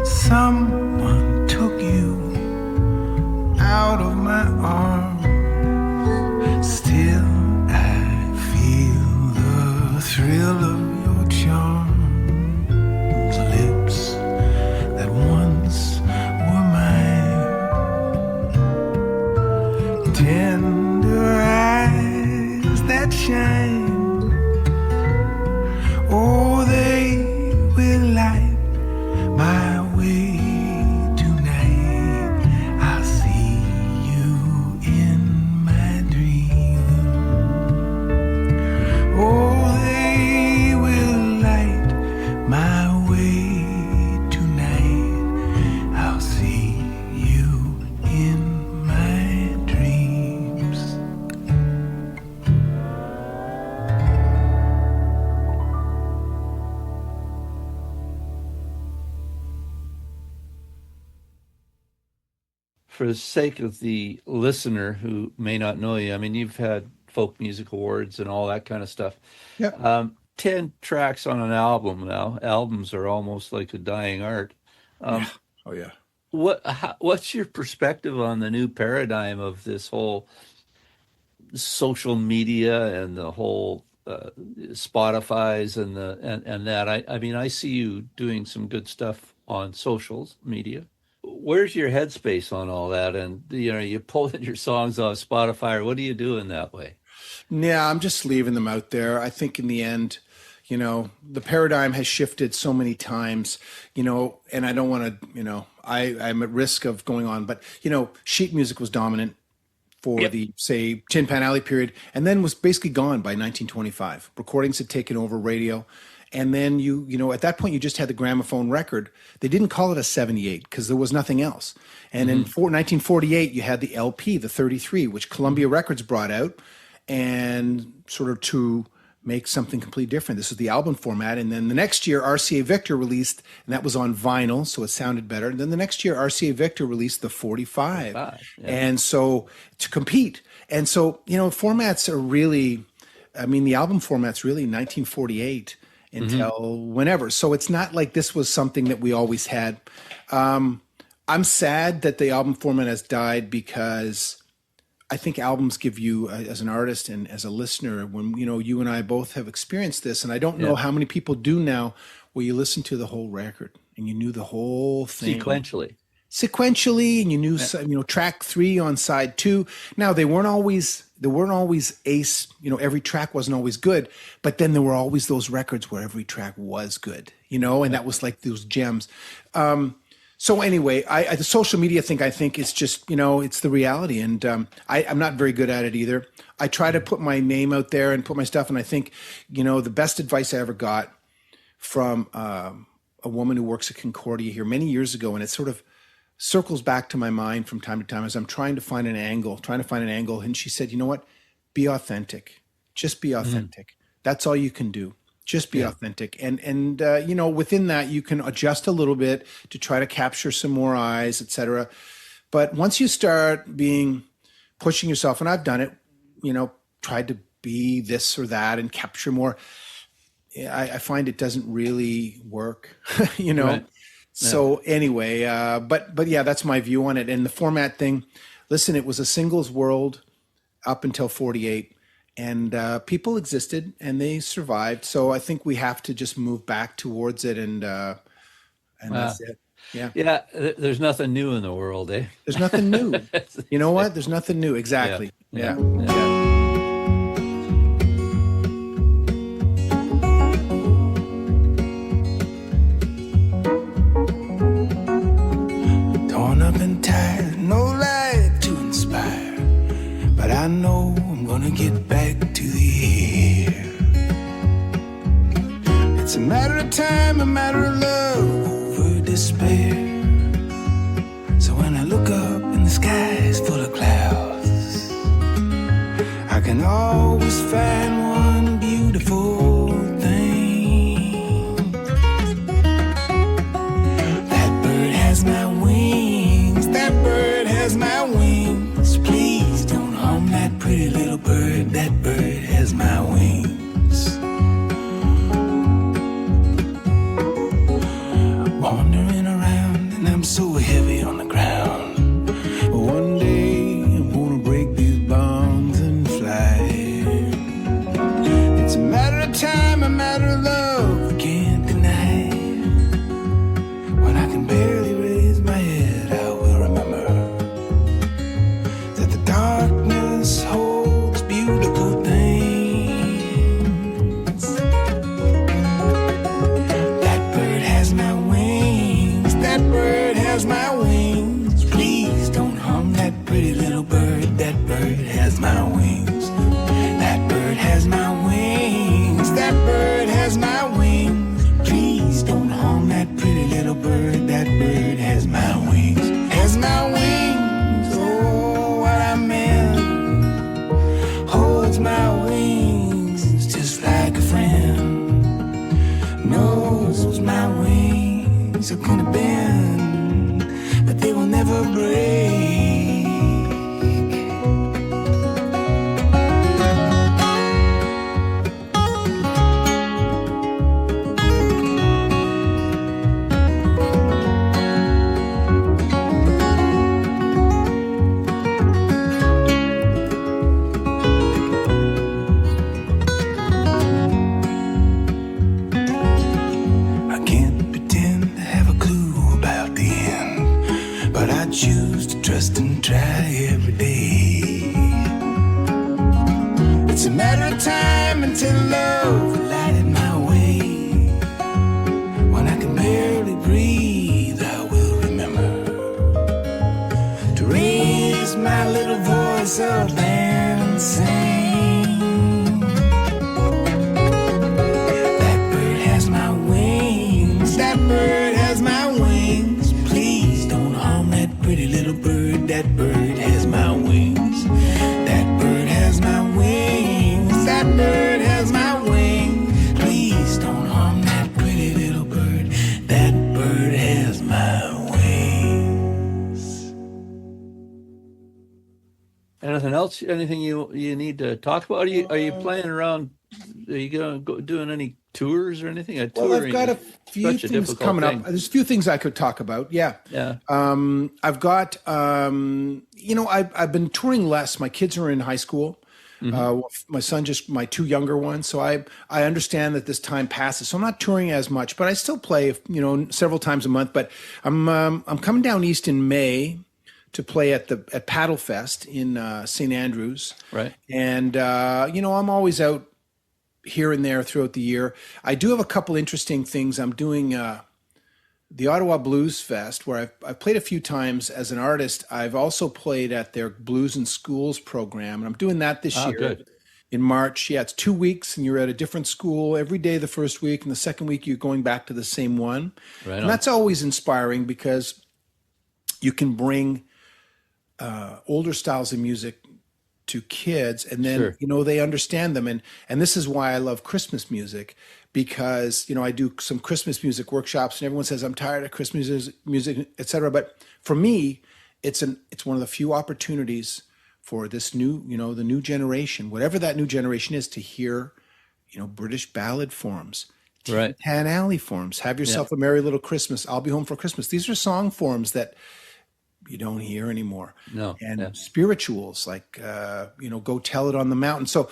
Someone took you out of my arms, still I feel the thrill of your charms, tender eyes that shine. Oh, they will light my way tonight. I'll see you in my dream. Oh, they will light my way tonight. I'll see you in my dreams. For the sake of the listener who may not know you, I mean, you've had folk music awards and all that kind of stuff. Yeah. 10 tracks on an album now. Albums are almost like a dying art. Yeah. Oh yeah. What's your perspective on the new paradigm of this whole social media and the whole Spotify's and that? I mean, I see you doing some good stuff on socials media. Where's your headspace on all that? And you pulling your songs off Spotify, or what are you doing that way? Yeah, I'm just leaving them out there. I think in the end, the paradigm has shifted so many times, and I don't want to, I'm at risk of going on, but, sheet music was dominant for the, say, Tin Pan Alley period, and then was basically gone by 1925. Recordings had taken over radio. And then at that point, you just had the gramophone record. They didn't call it a 78 because there was nothing else. And in 1948, you had the LP, the 33, which Columbia Records brought out, and sort of to make something completely different. This was the album format. And then the next year, RCA Victor released, and that was on vinyl, so it sounded better. And then the next year, RCA Victor released the 45. And so to compete. And so, formats are really, the album format's really 1948 until whenever. So it's not like this was something that we always had. I'm sad that the album format has died because I think albums give you, as an artist and as a listener, when, you and I both have experienced this, and I don't know how many people do now, where you listen to the whole record and you knew the whole thing. Sequentially, and you knew, track 3 on side 2. Now, they weren't always ace, every track wasn't always good, but then there were always those records where every track was good, and that was like those gems. So anyway, the social media thing, I think it's just, it's the reality. And I'm not very good at it either. I try to put my name out there and put my stuff. And I think, the best advice I ever got from a woman who works at Concordia here many years ago, and it sort of circles back to my mind from time to time as I'm trying to find an angle. And she said, you know what? Be authentic. Just be authentic. That's all you can do. Just be authentic. And within that, you can adjust a little bit to try to capture some more eyes, et cetera. But once you start pushing yourself, and I've done it, tried to be this or that and capture more, I find it doesn't really work, Right. So anyway, but yeah, that's my view on it. And the format thing, listen, it was a singles world up until 48, and people existed and they survived. So I think we have to just move back towards it, and that's it. Yeah. Yeah. There's nothing new in the world, eh? There's nothing new. You know what? There's nothing new. Exactly. Yeah. Up and tired, no light to inspire, but I know I'm gonna get back to the air. It's a matter of time, a matter of love over despair. So when I look up and the sky's full of clouds, I can always find one beautiful thing. That bird has my wings. That bird has my wings. Please don't harm that pretty little bird. That bird has my wings. Wandering around and I'm so heavy on the ground. One day I'm gonna break these bonds and fly. It's a matter of time, a matter of love, I can't deny. When I can barely raise my head, I will remember that the darkness little bird, that bird has my wings. That bird has my wings. That bird has my wings. Please don't harm that pretty little bird. That bird has my wings. Has my wings. Oh, what I meant. Holds my wings just like a friend. Knows my wings are gonna bend, but they will never break. Choose to trust and try every day. It's a matter of time until love will light it my way. When I can barely breathe, I will remember to raise my little voice up and sing. That bird has my wings. That bird has my wings. Please don't harm that pretty little bird. That bird has my wings. That bird has my wings. That bird has my wings. Please don't harm that pretty little bird. That bird has my wings. Anything else? Anything you need to talk about? Are you playing around? Are you going to go doing any tours or anything? Well, I've got a few things coming up. There's a few things I could talk about. Yeah. I've got, I've been touring less. My kids are in high school. My son, just my two younger ones. So I understand that this time passes. So I'm not touring as much, but I still play, several times a month. But I'm coming down east in May to play at Paddle Fest in St. Andrews. Right. And, I'm always out here and there throughout the year. I do have a couple interesting things. I'm doing the Ottawa Blues Fest, where I've played a few times as an artist. I've also played at their Blues in Schools program, and I'm doing that this year. Good. In March. Yeah, it's 2 weeks, and you're at a different school every day the first week, and the second week you're going back to the same one. Right. And that's always inspiring because you can bring older styles of music to kids, and then they understand them, and this is why I love Christmas music, because I do some Christmas music workshops, and everyone says I'm tired of Christmas music, etc. But for me, it's one of the few opportunities for this new the new generation, whatever that new generation is, to hear British ballad forms, right, Tan Alley forms, Have Yourself a Merry Little Christmas, I'll Be Home for Christmas. These are song forms that you don't hear anymore. No. And spirituals like, Go Tell It on the Mountain. So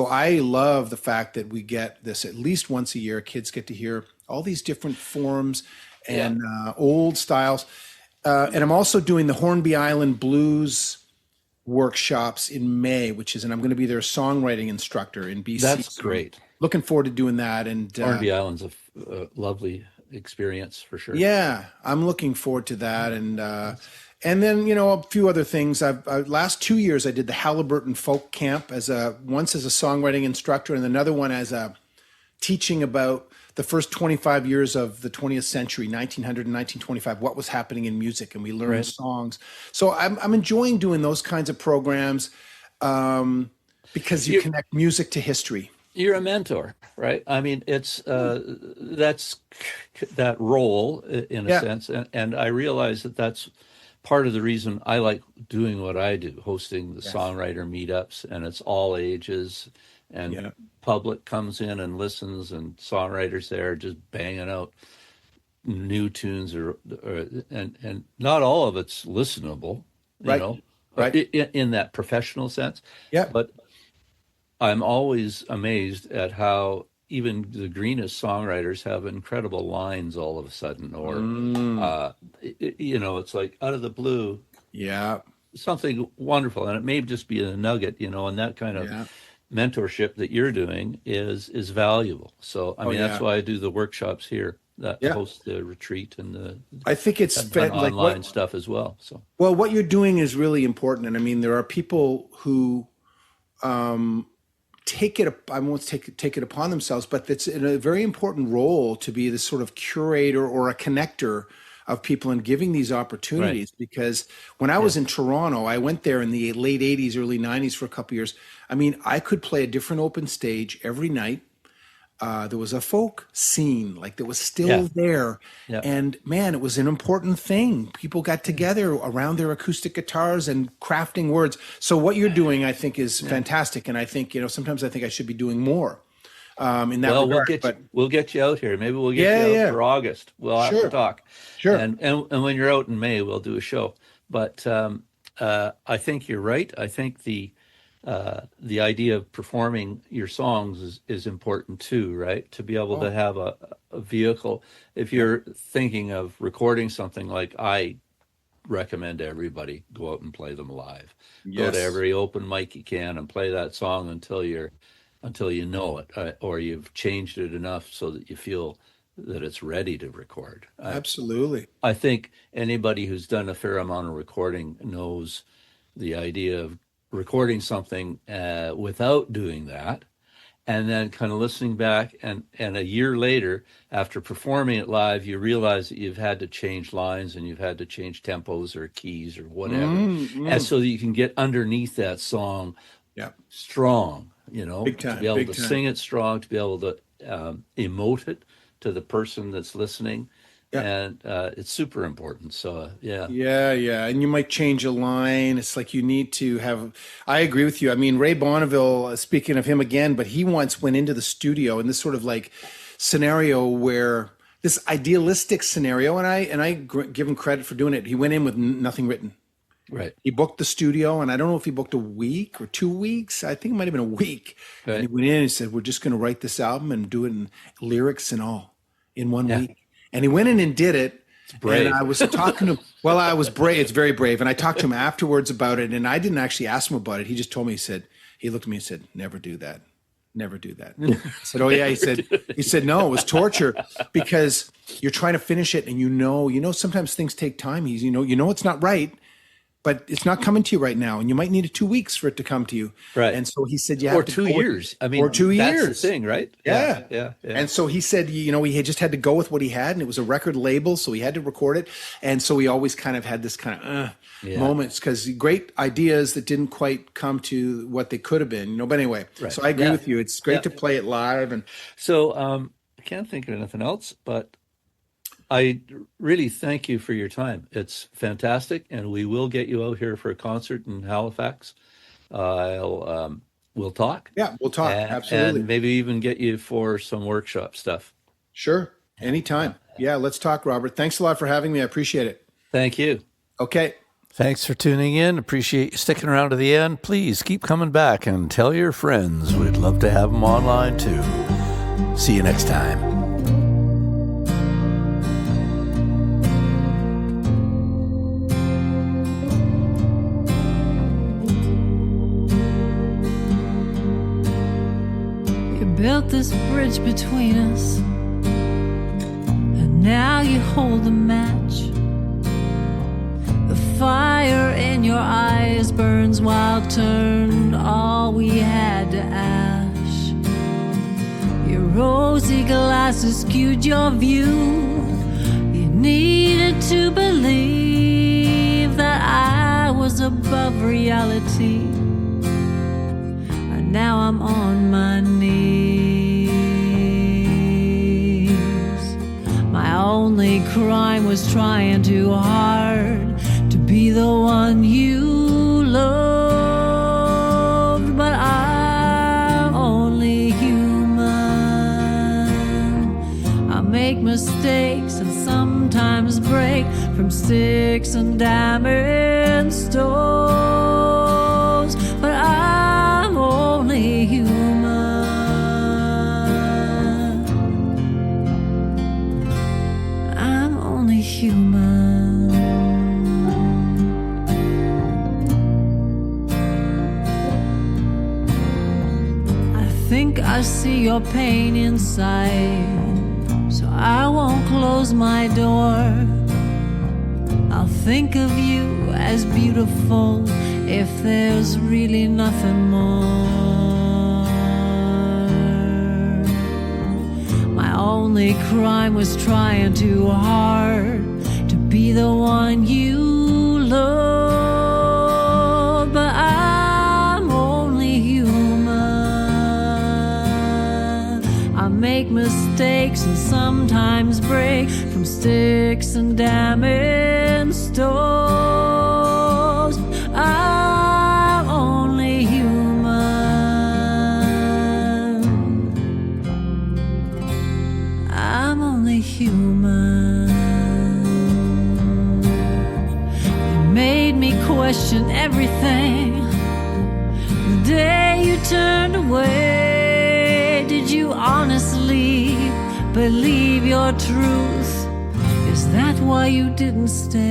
I love the fact that we get this at least once a year. Kids get to hear all these different forms and old styles. And I'm also doing the Hornby Island Blues workshops in May, and I'm going to be their songwriting instructor in BC. That's great. Looking forward to doing that. And Hornby Island's a lovely experience for sure. Yeah, I'm looking forward to that. And then, a few other things. Last 2 years, I did the Halliburton Folk Camp once as a songwriting instructor, and another one as a teaching about the first 25 years of the 20th century, 1900 and 1925, what was happening in music, and we learned songs. So I'm enjoying doing those kinds of programs because you connect music to history. You're a mentor, right? I mean, it's that's that role in a sense, and I realize that's part of the reason I like doing what I do, hosting the songwriter meetups, and it's all ages, and public comes in and listens, and songwriters there just banging out new tunes, and not all of it's listenable, right? In that professional sense. Yeah. But I'm always amazed at how even the greenest songwriters have incredible lines all of a sudden, or it's like out of the blue, something wonderful, and it may just be a nugget, and that kind of mentorship that you're doing is valuable. So I mean, that's why I do the workshops here. that Yeah. host the retreat and the I think it's online like stuff as well. So what you're doing is really important. And I mean, there are people who take it, I won't take it upon themselves, but it's in a very important role to be this sort of curator or a connector of people and giving these opportunities. Right. Because when I was in Toronto, I went there in the late 80s, early 90s for a couple of years. I mean, I could play a different open stage every night. There was a folk scene, like that was still there. Yeah. And man, it was an important thing. People got together around their acoustic guitars and crafting words. So what you're doing, I think, is fantastic. And I think, sometimes I think I should be doing more in that regard. We'll get you out here. Maybe we'll get you out for August. We'll have to talk. Sure. And when you're out in May, we'll do a show. But I think you're right. I think the idea of performing your songs is important too, right? To be able to have a vehicle. If you're thinking of recording something, like I recommend everybody go out and play them live. Yes. Go to every open mic you can and play that song until you know it, or you've changed it enough so that you feel that it's ready to record. Absolutely. I think anybody who's done a fair amount of recording knows the idea of recording something without doing that, and then kind of listening back, and a year later, after performing it live, you realize that you've had to change lines and you've had to change tempos or keys or whatever, and so that you can get underneath that song strong, Big time, to be able to sing it strong, to be able to emote it to the person that's listening. And it's super important. So, yeah. And you might change a line. It's like you need to have, I agree with you. I mean, Ray Bonneville, speaking of him again, but he once went into the studio in this sort of like scenario where, this idealistic scenario, and I give him credit for doing it. He went in with nothing written. Right. He booked the studio, and I don't know if he booked a week or 2 weeks. I think it might have been a week. Right. And he went in and said, we're just going to write this album and do it in lyrics and all in 1 week. And he went in and did it. It's brave. And I was talking to him. Well, I was brave. It's very brave. And I talked to him afterwards about it. And I didn't actually ask him about it. He just told me, he looked at me and said, never do that. Never do that. I said, oh yeah. He said, no, it was torture because you're trying to finish it. And sometimes things take time. It's not right, but it's not coming to you right now. And you might need 2 weeks for it to come to you. Right. And so he said, or 2 years. I mean, or 2 years. That's the thing, right? Yeah. And so he said, he had just had to go with what he had, and it was a record label. So he had to record it. And so he always kind of had this kind of moments, because great ideas that didn't quite come to what they could have been, But anyway, so I agree with you. It's great to play it live. And so I can't think of anything else, but I really thank you for your time. It's fantastic, and we will get you out here for a concert in Halifax. We'll talk. Yeah, we'll talk. Absolutely. And maybe even get you for some workshop stuff. Sure. Anytime. Yeah, let's talk, Robert. Thanks a lot for having me. I appreciate it. Thank you. Okay. Thanks for tuning in. Appreciate you sticking around to the end. Please keep coming back and tell your friends. We'd love to have them online too. See you next time. Built this bridge between us, and now you hold the match. The fire in your eyes burns while turned all we had to ash. Your rosy glasses skewed your view. You needed to believe that I was above reality, and now I'm on my knees. My only crime was trying too hard to be the one you loved, but I'm only human. I make mistakes and sometimes break from sticks and diamond stones, but I'm only human. I'm only human. I think I see your pain inside, so I won't close my door. I'll think of you as beautiful if there's really nothing more. My only crime was trying too hard to be the one you love, but I'm only human. I make mistakes and sometimes break from sticks and damning stoves. I'm only human. I'm only human. You made me question everything the day you turned away. Did you honestly believe your truth? Is that why you didn't stay?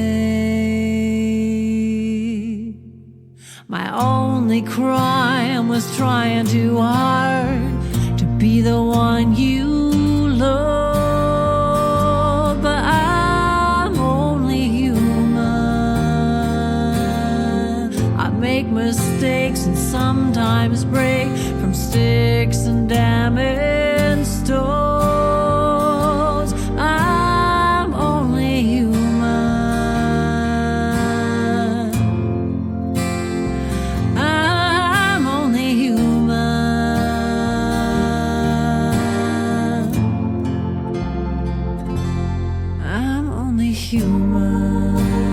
My only crime was trying too hard to be the one you love, but I'm only human. I make mistakes and sometimes break from sticks and damning stones. I'm only human. I'm only human. I'm only human.